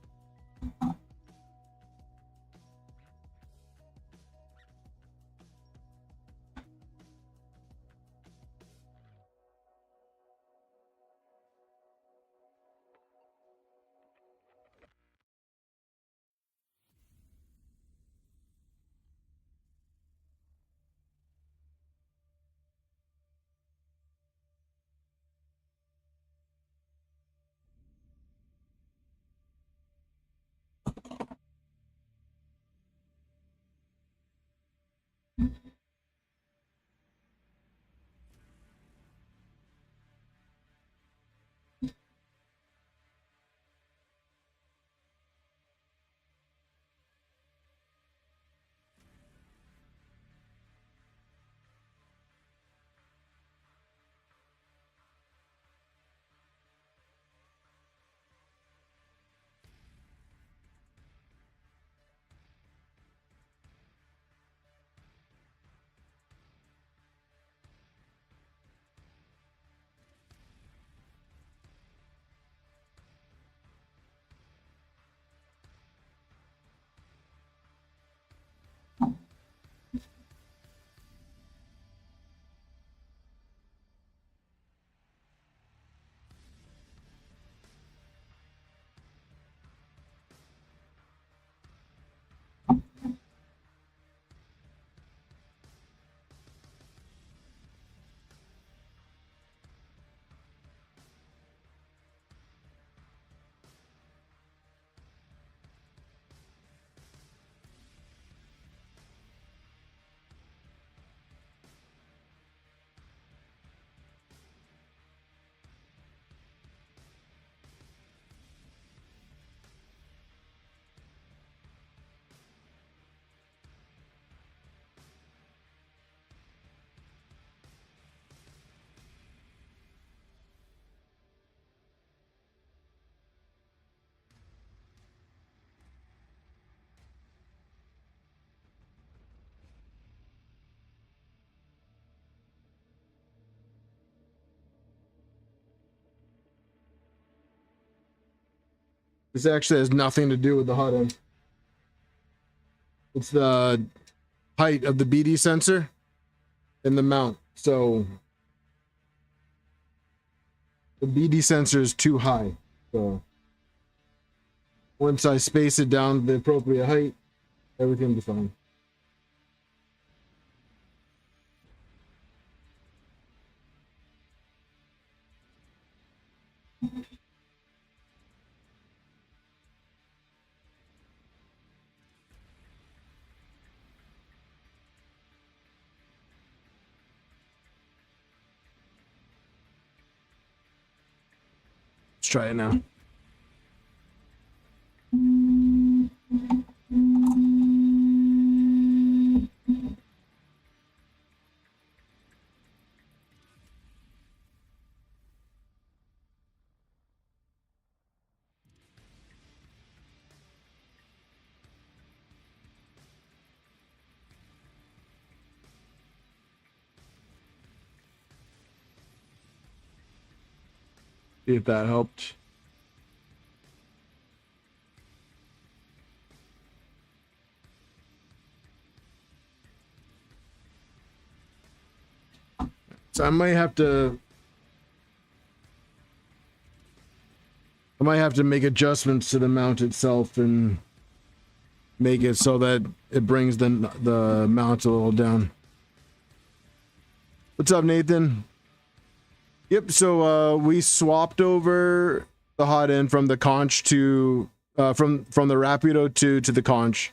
This actually has nothing to do with the hot end. It's the height of the BD sensor and the mount. So the BD sensor is too high. So once I space it down to the appropriate height, everything will be fine. Let's try it now. See if that helped. So I might have to make adjustments to the mount itself and make it so that it brings the mount a little down. What's up, Nathan? Yep, so we swapped over the hot end from the conch to from the Rapido to the conch.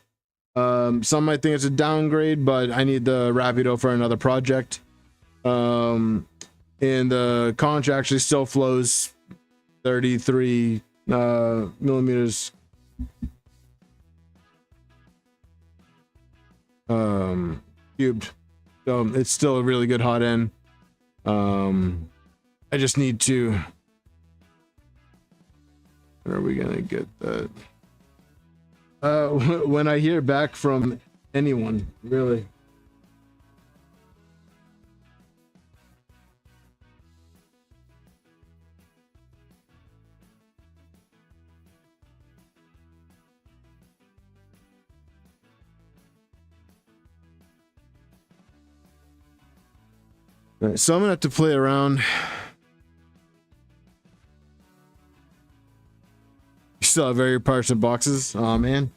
Some might think it's a downgrade, but I need the Rapido for another project. And the conch actually still flows 33 millimeters cubed, so it's still a really good hot end. I just need to, when are we gonna get that? When I hear back from anyone, really. All right, so I'm gonna have to play around. You still have very partial boxes. Oh man.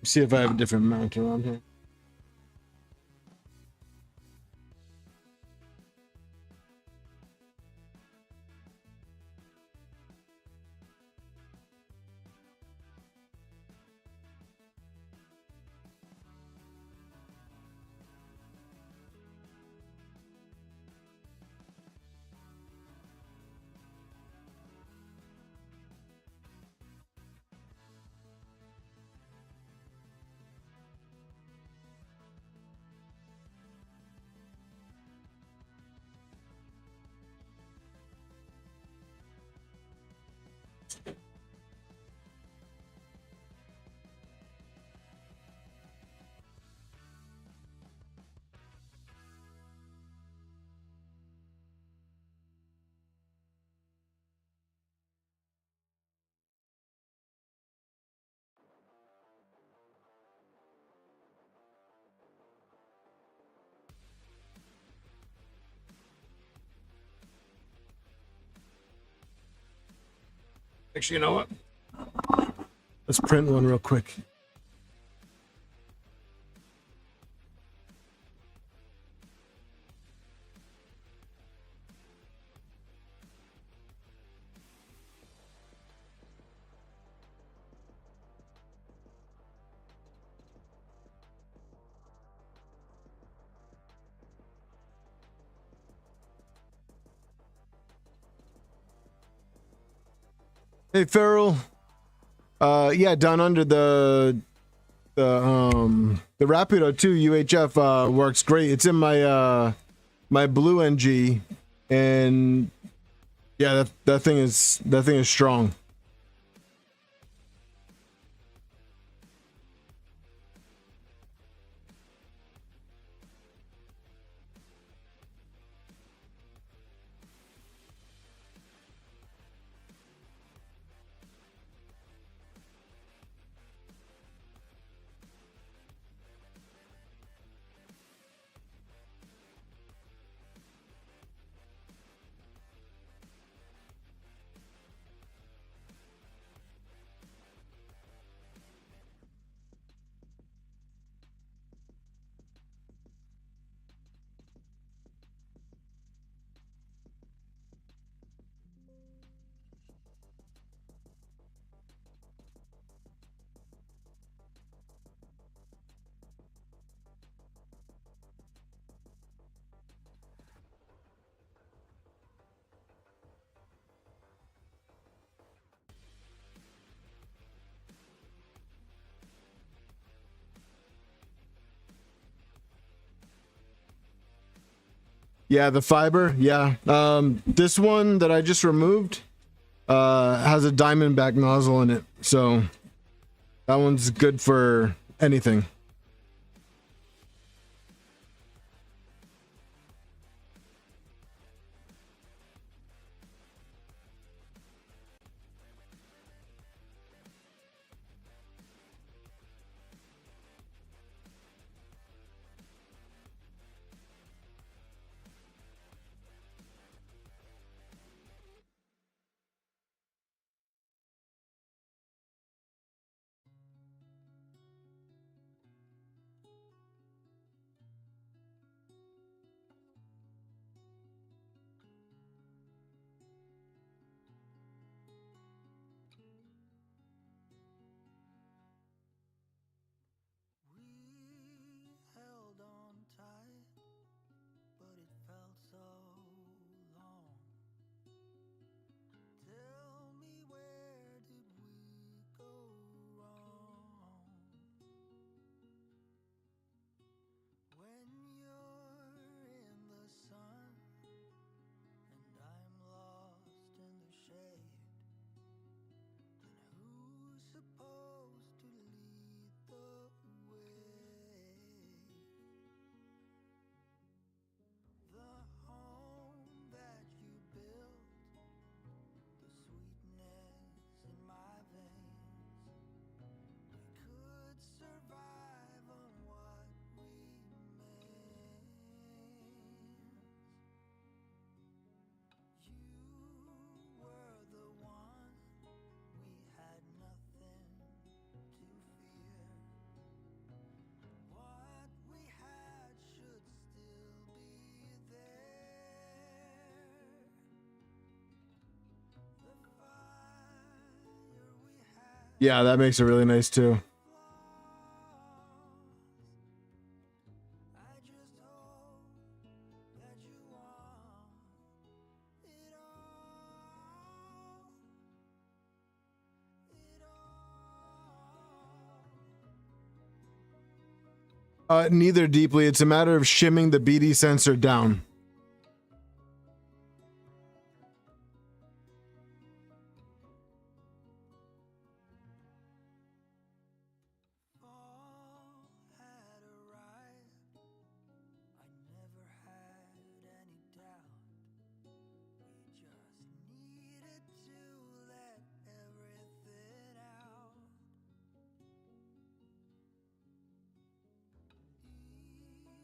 See if I have a different mount around here. Actually, you know what? Let's print one real quick. Hey Farrell. Yeah, down under the Rapido 2 UHF works great. It's in my my blue NG, and yeah, that thing is strong. Yeah, the fiber. Yeah. This one that I just removed has a diamondback nozzle in it, so that one's good for anything. supposed to lead the way. The home that you built, the sweetness in my veins. We could survive on what remains. You were the one, we had nothing to fear. What we had should still be there. The fire we had. Yeah, that makes it really nice too. I just hope that you want it all. Neither deeply. It's a matter of shimming the BD sensor down. Fall had arrived. I never had any doubt. We just needed to let everything out.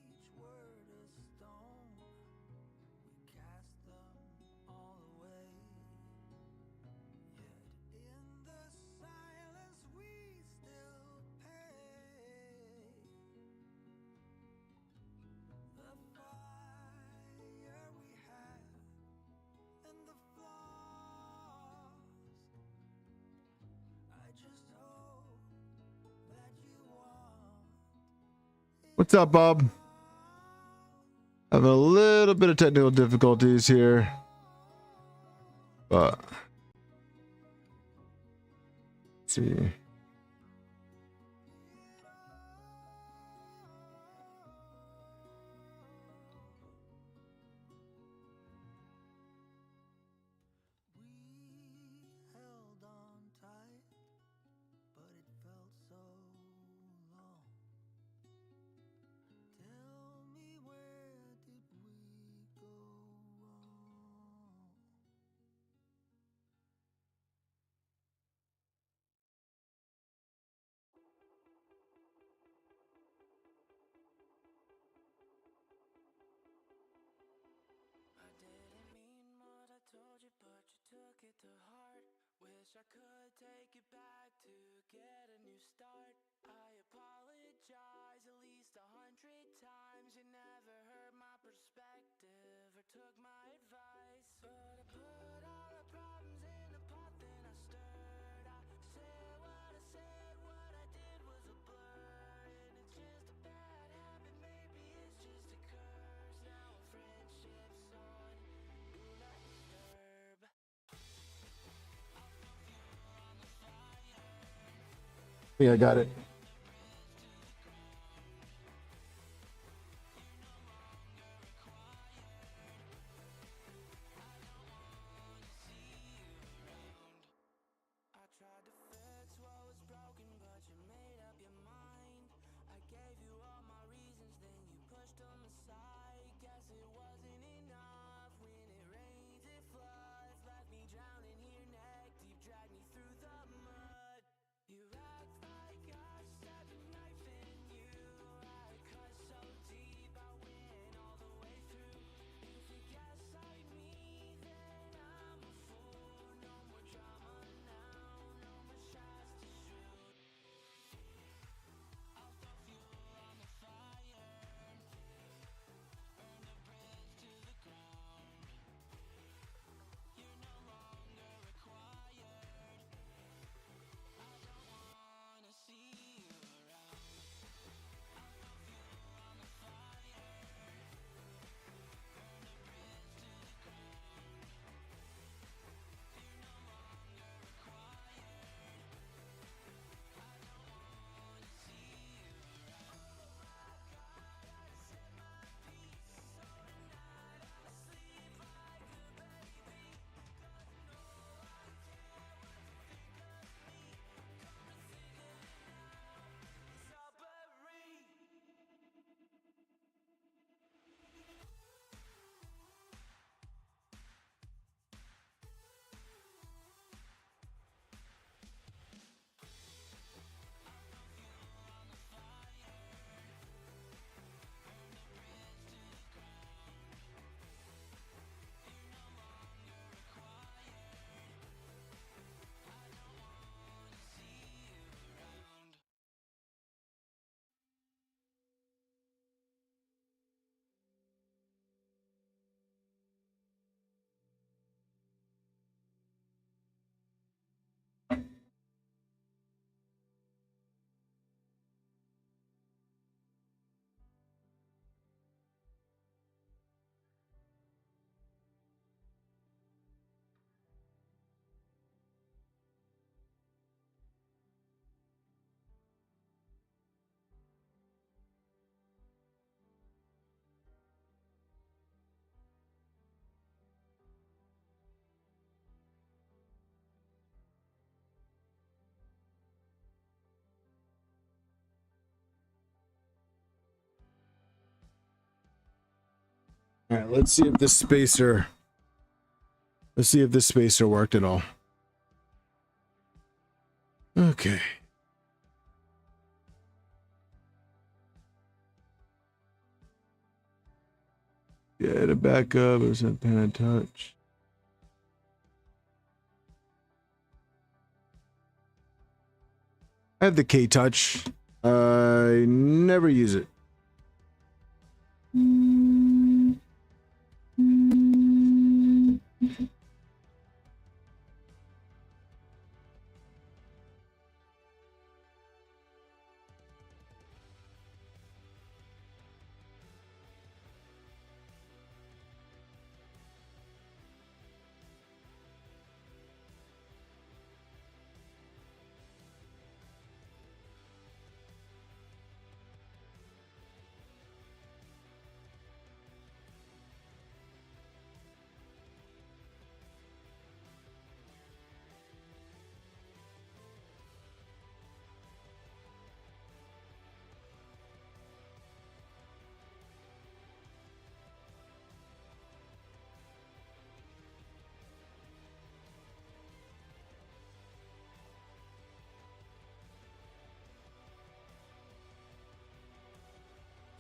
Each word a stone, we cast them all away. Yet in the silence we still pay. The fire we had and the flaws. I just hope that you want. What's up, Bob? Having a little bit of technical difficulties here, but let's see. We held on tight, but it felt so long. Tell me, where did we go wrong? I didn't mean what I told you, but you took it to heart. Wish I could take it back to get a new start. I apologize at least 100 times. You never heard my perspective or took my advice. But I put all the problems in a pot, then I stirred. I said what I said, what I did was a blur. And it's just a bad habit, maybe it's just a curse. Now our friendship's on do not disturb. Yeah, I got it. I tried to fix what was broken, but you made up your mind. I gave you all my reasons, then you pushed them aside. Guess it wasn't enough. When it rains, it floods. Left me drowning here neck deep, dragged me through the mud. You act like I stabbed a knife in you. I cut so deep, I went all the way through. If you guess like me, then I'm a fool. No more drama now, no more shots to shoot. I'll throw fuel on the fire. All right, let's see if this spacer. Let's see if this spacer worked at all. Okay. Get it back up. It's a pen touch. I have the K touch. I never use it.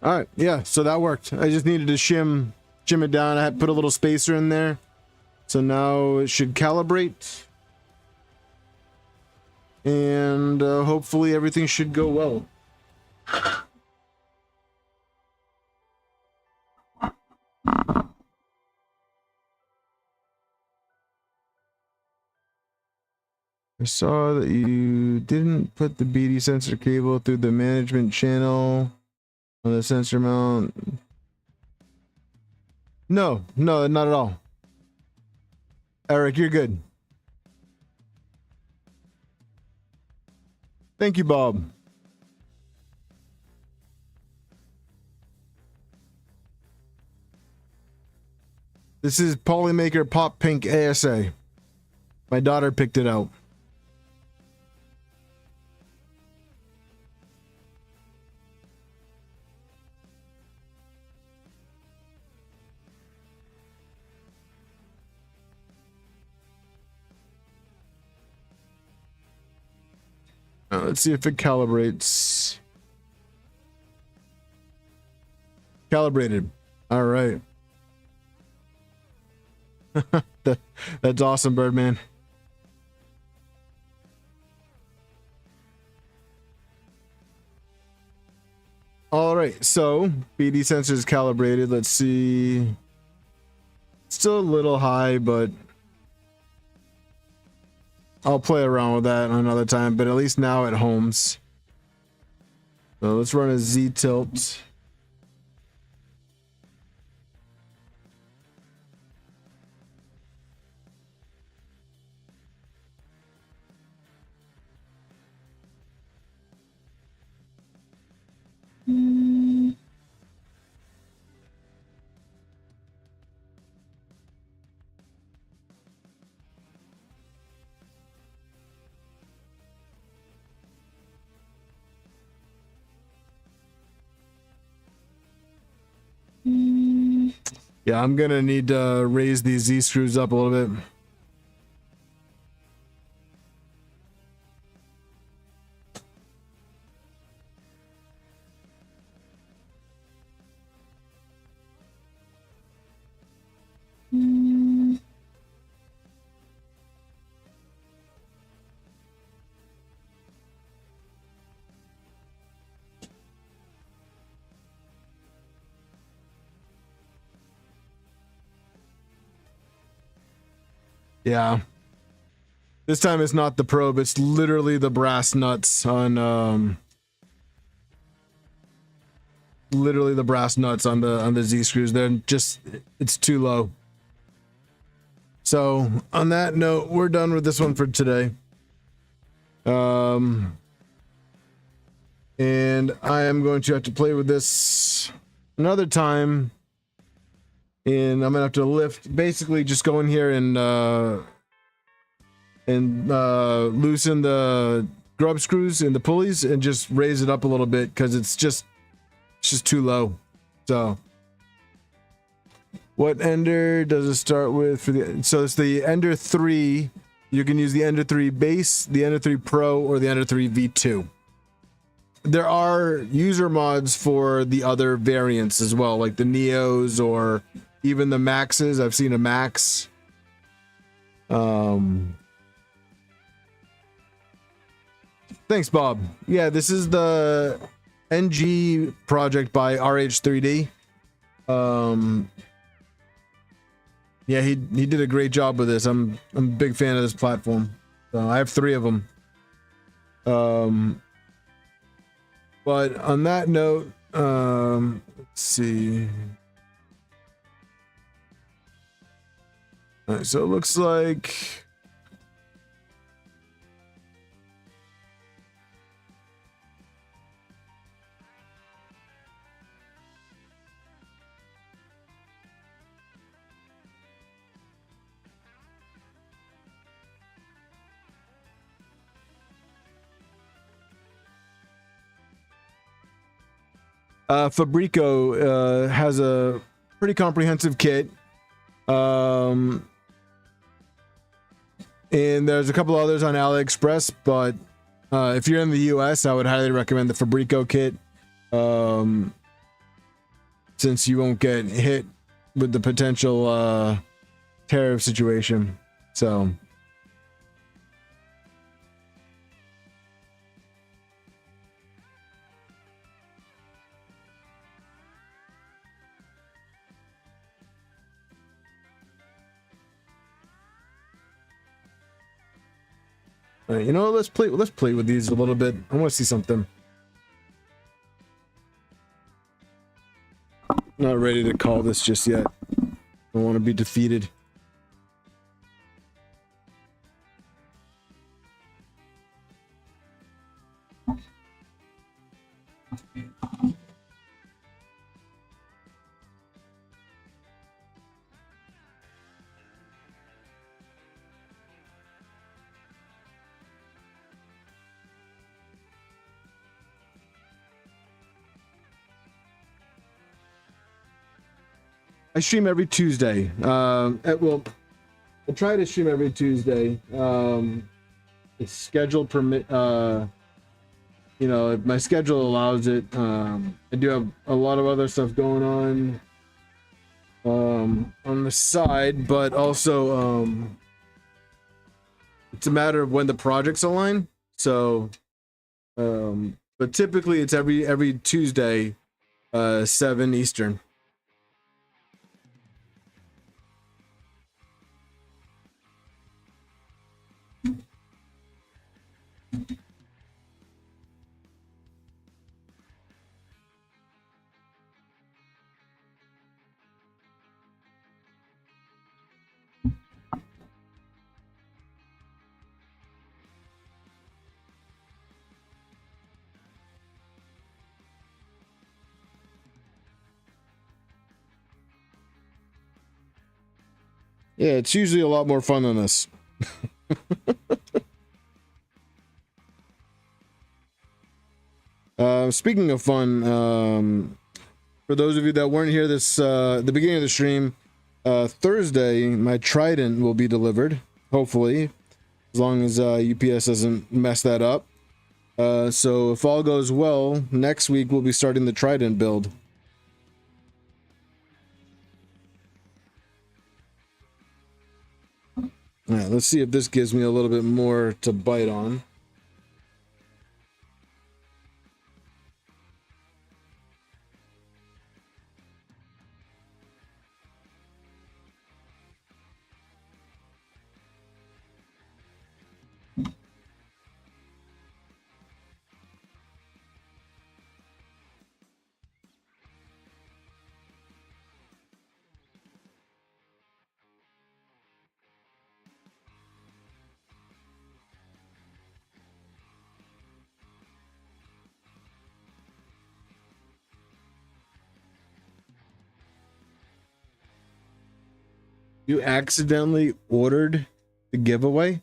All right, yeah, so that worked. I just needed to shim it down. I had put a little spacer in there. So now it should calibrate. And hopefully everything should go well. I saw that you didn't put the BD sensor cable through the management channel on the sensor mount. No, not at all. Eric, you're good. Thank you, Bob. This is Polymaker Pop Pink ASA. My daughter picked it out. Let's see if it calibrates. Calibrated. All right. That's awesome, Birdman. All right, so BD sensor is calibrated. Let's see. Still a little high, but I'll play around with that another time, but at least now it homes. So let's run a Z tilt. Yeah, I'm gonna need to raise these Z screws up a little bit. Yeah. This time it's not the probe, it's literally the brass nuts on literally the brass nuts on the Z screws. They're just, it's too low. So on that note, we're done with this one for today. And I am going to have to play with this another time. And I'm gonna have to lift, basically just go in here and loosen the grub screws and the pulleys and just raise it up a little bit because it's just too low. So What Ender does it start with for the? So it's the Ender 3. You can use the Ender 3 base, the Ender 3 Pro, or the Ender 3 V2. There are user mods for the other variants as well, like the Neos or even the Maxes. I've seen a Max. Thanks, Bob. Yeah, this is the NG project by RH3D. Yeah, he did a great job with this. I'm a big fan of this platform. So I have 3 of them. But on that note, let's see. All right, so it looks like Fabrico has a pretty comprehensive kit. And there's a couple others on AliExpress, but if you're in the US, I would highly recommend the Fabrico kit. Since you won't get hit with the potential tariff situation. So you know, let's play with these a little bit. I want to see something. Not ready to call this just yet. I want to be defeated. I stream every Tuesday. Well, I try to stream every Tuesday. It's scheduled permit. You know, if my schedule allows it. I do have a lot of other stuff going on the side, but also it's a matter of when the projects align. So, but typically it's every Tuesday, 7 Eastern. Yeah, it's usually a lot more fun than this. Speaking of fun, for those of you that weren't here this the beginning of the stream, Thursday my Trident will be delivered, hopefully, as long as UPS doesn't mess that up. So if all goes well, next week we'll be starting the Trident build. All right, let's see if this gives me a little bit more to bite on. You accidentally ordered the giveaway?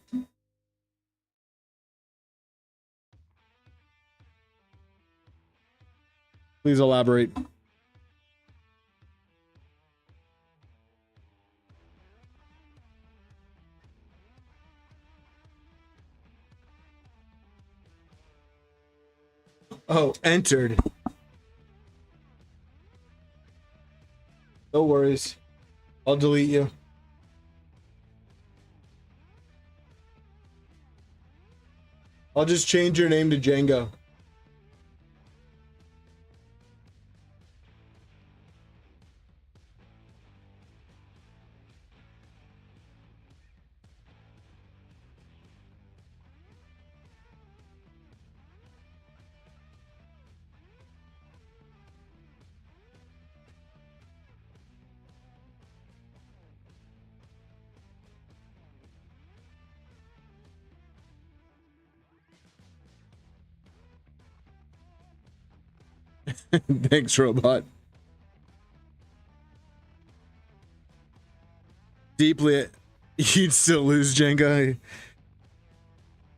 Please elaborate. Oh, entered. No worries. I'll delete you. I'll just change your name to Django. Thanks, robot. Deeply, you'd still lose, Jenga.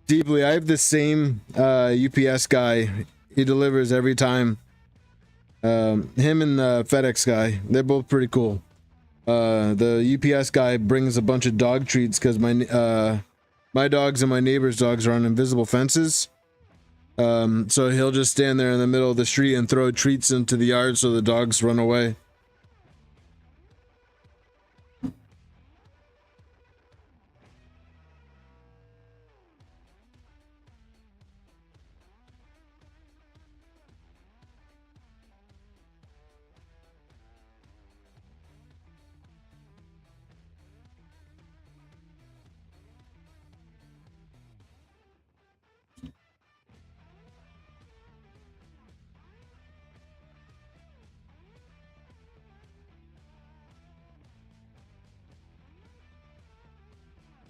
Deeply, I have the same UPS guy. He delivers every time. Him and the FedEx guy, they're both pretty cool. The UPS guy brings a bunch of dog treats because my dogs and my neighbor's dogs are on invisible fences. So he'll just stand there in the middle of the street and throw treats into the yard so the dogs run away.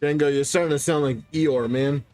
Django, you're starting to sound like Eeyore, man.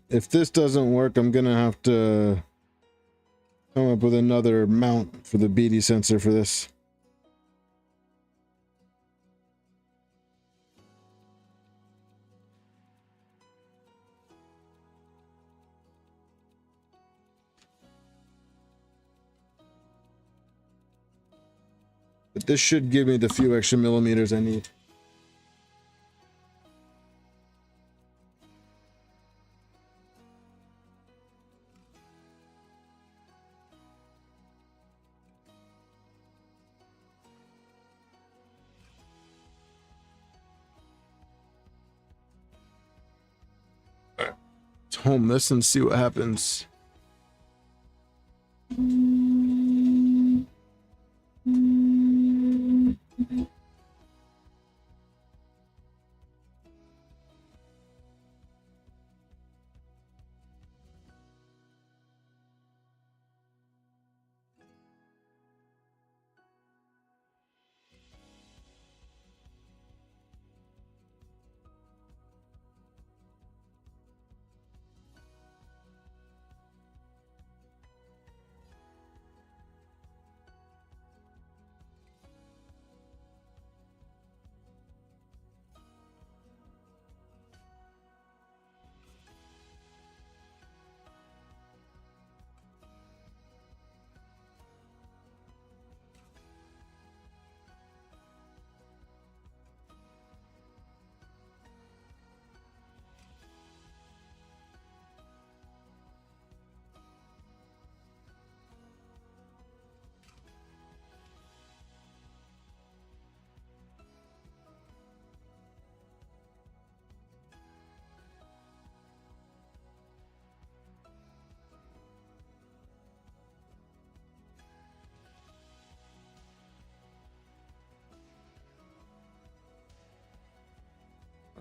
If this doesn't work, I'm gonna have to come up with another mount for the BD sensor for this. But this should give me the few extra millimeters I need. Let's home this and see what happens.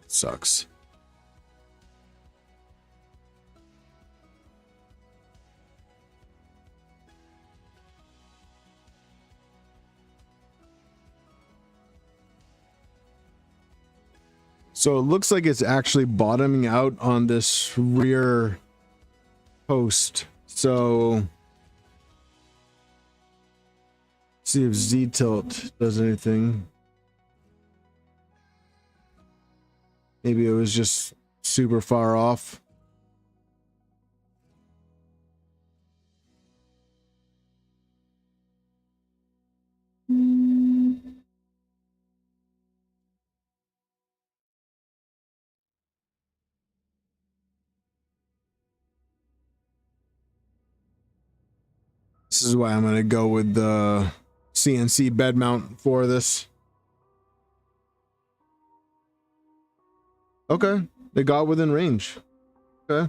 Sucks. So it looks like it's actually bottoming out on this rear post. So see if Z tilt does anything. Maybe it was just super far off. This is why I'm going to go with the CNC bed mount for this. Okay, they got within range. Okay.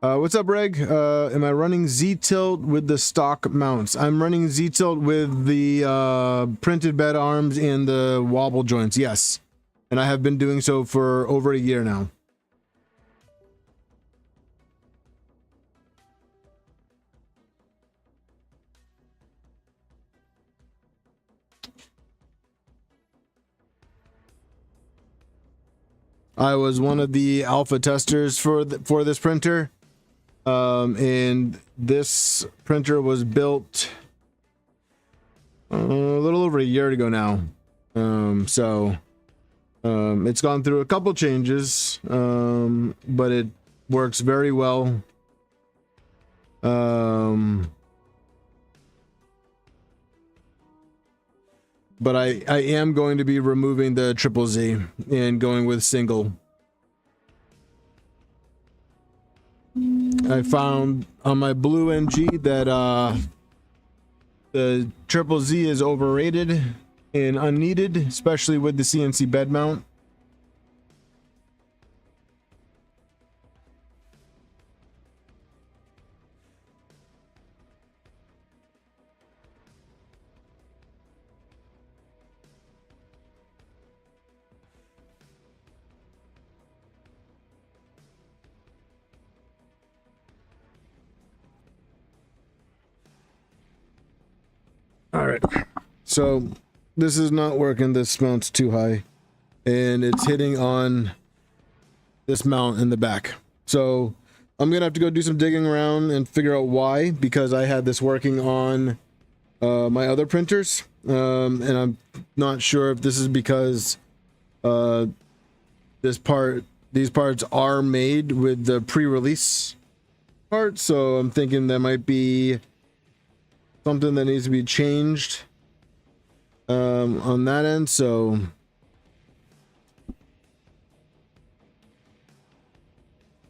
What's up, Reg? Am I running Z-tilt with the stock mounts? I'm running Z-tilt with the printed bed arms and the wobble joints, yes. And I have been doing so for over a year now. I was one of the alpha testers for this printer. And this printer was built a little over a year ago now. It's gone through a couple changes, but it works very well. But I am going to be removing the triple Z and going with single. I found on my blue NG that the triple Z is overrated and unneeded, especially with the CNC bed mount. All right, so this is not working. This mount's too high and it's hitting on this mount in the back. So I'm gonna have to go do some digging around and figure out why, because I had this working on my other printers, and I'm not sure if this is because these parts are made with the pre-release part. So I'm thinking that might be something that needs to be changed on that end. So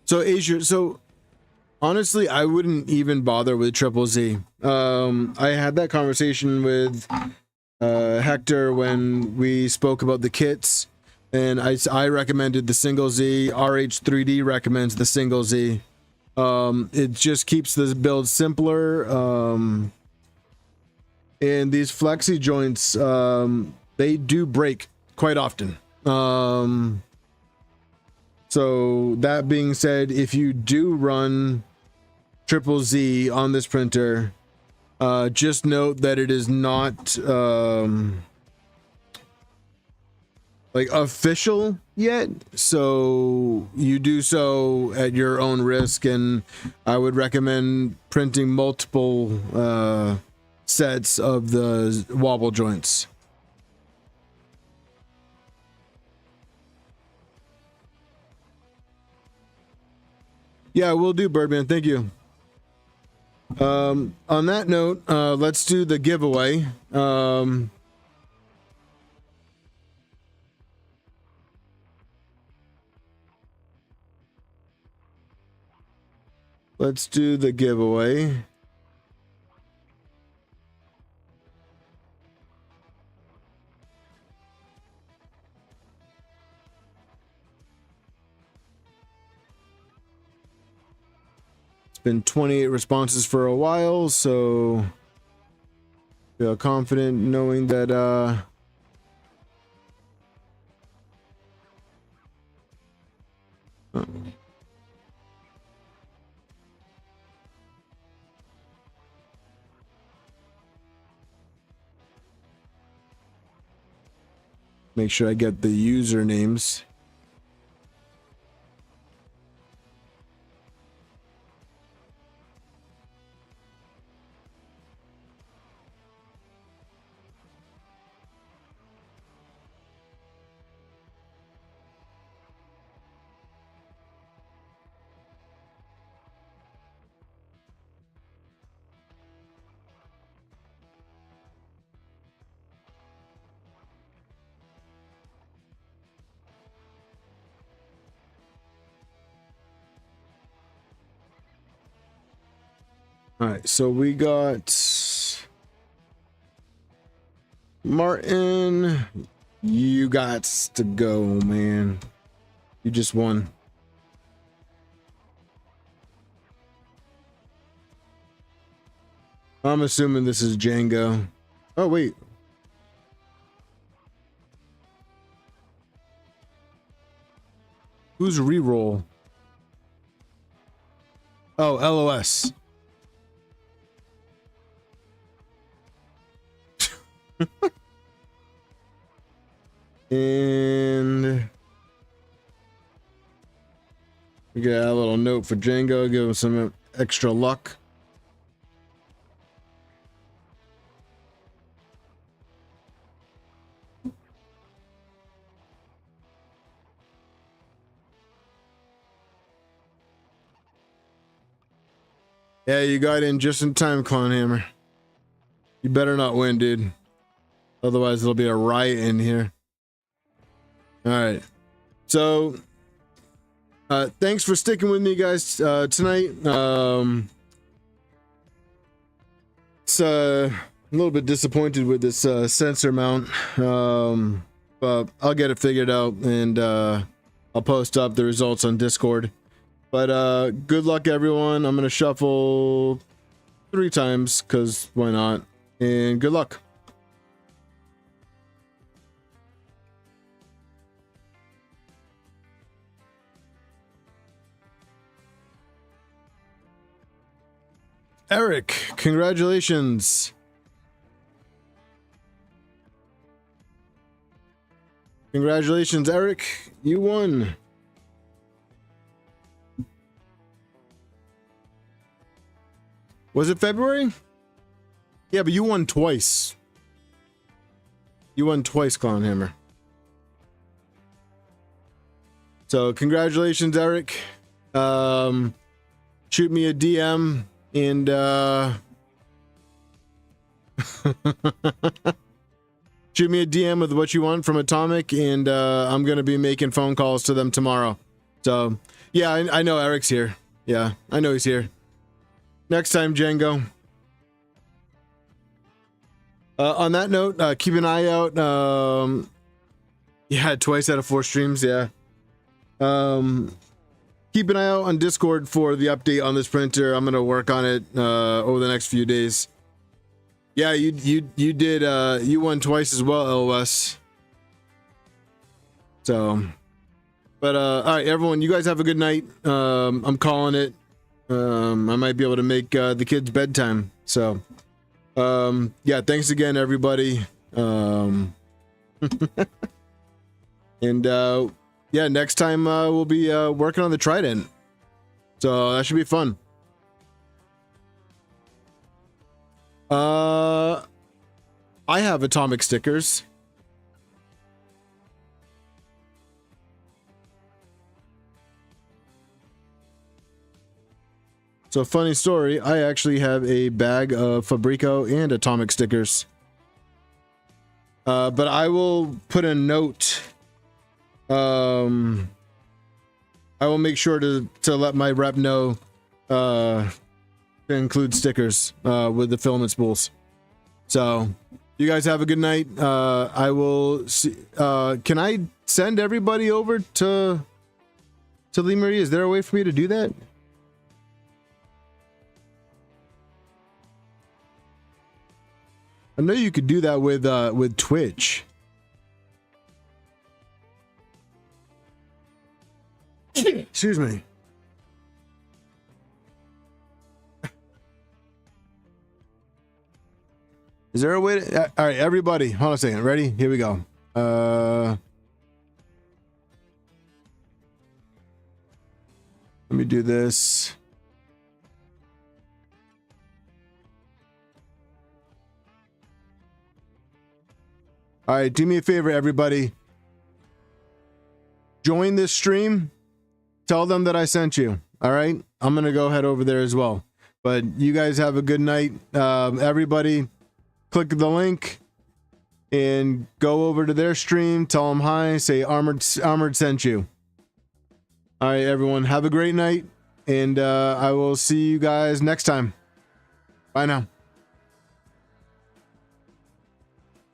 Asia, so honestly, I wouldn't even bother with triple Z. I had that conversation with Hector when we spoke about the kits, and I recommended the single Z. RH3D recommends the single Z. It just keeps this build simpler. And these flexi joints, they do break quite often. So that being said, if you do run triple Z on this printer, just note that it is not like official yet, so you do so at your own risk, and I would recommend printing multiple sets of the wobble joints. Yeah, we'll do, Birdman. Thank you. On that note, let's do the giveaway. Let's do the giveaway. It's been 28 responses for a while, so feel confident knowing that Make sure I get the usernames. All right, so we got Martin. You got to go, man. You just won. I'm assuming this is Django. Oh, wait. Who's reroll? Oh, LOS. And we got a little note for Django, give him some extra luck. Yeah, you got in just in time, Clownhammer. You better not win, dude. Otherwise, there'll be a riot in here. All right. So, thanks for sticking with me, guys, tonight. It's a little bit disappointed with this sensor mount, but I'll get it figured out, and I'll post up the results on Discord. But good luck, everyone. I'm gonna shuffle 3 times because why not? And good luck. Eric, congratulations. Congratulations, Eric. You won. Was it February? Yeah, but you won twice. You won twice, Clownhammer. So congratulations, Eric. Shoot me a DM and shoot me a DM with what you want from Atomic, and I'm gonna be making phone calls to them tomorrow. So yeah, I know Eric's here. Yeah, I know he's here. Next time, Django. On that note, keep an eye out. Yeah, twice out of 4 streams. Yeah. Keep an eye out on Discord for the update on this printer. I'm gonna work on it over the next few days. Yeah, you did. You won twice as well, LOS. So, but all right, everyone. You guys have a good night. I'm calling it. I might be able to make the kids bedtime. So, yeah, thanks again, everybody. And yeah, next time we'll be working on the Trident. So that should be fun. I have Atomic stickers. So funny story, I actually have a bag of Fabrico and Atomic stickers. But I will put a note. I will make sure to let my rep know to include stickers with the filament spools. So you guys have a good night. I will see. Can I send everybody over to Lee Marie? Is there a way for me to do that? I know you could do that with Twitch. Excuse me. Is there a way to... All right, everybody, hold on a second. Ready? Here we go. Let me do this. All right, do me a favor, everybody. Join this stream. Tell them that I sent you. All right, I'm gonna go head over there as well. But you guys have a good night. Everybody, click the link and go over to their stream. Tell them hi. Say Armored sent you. All right, everyone, have a great night, and I will see you guys next time. Bye now.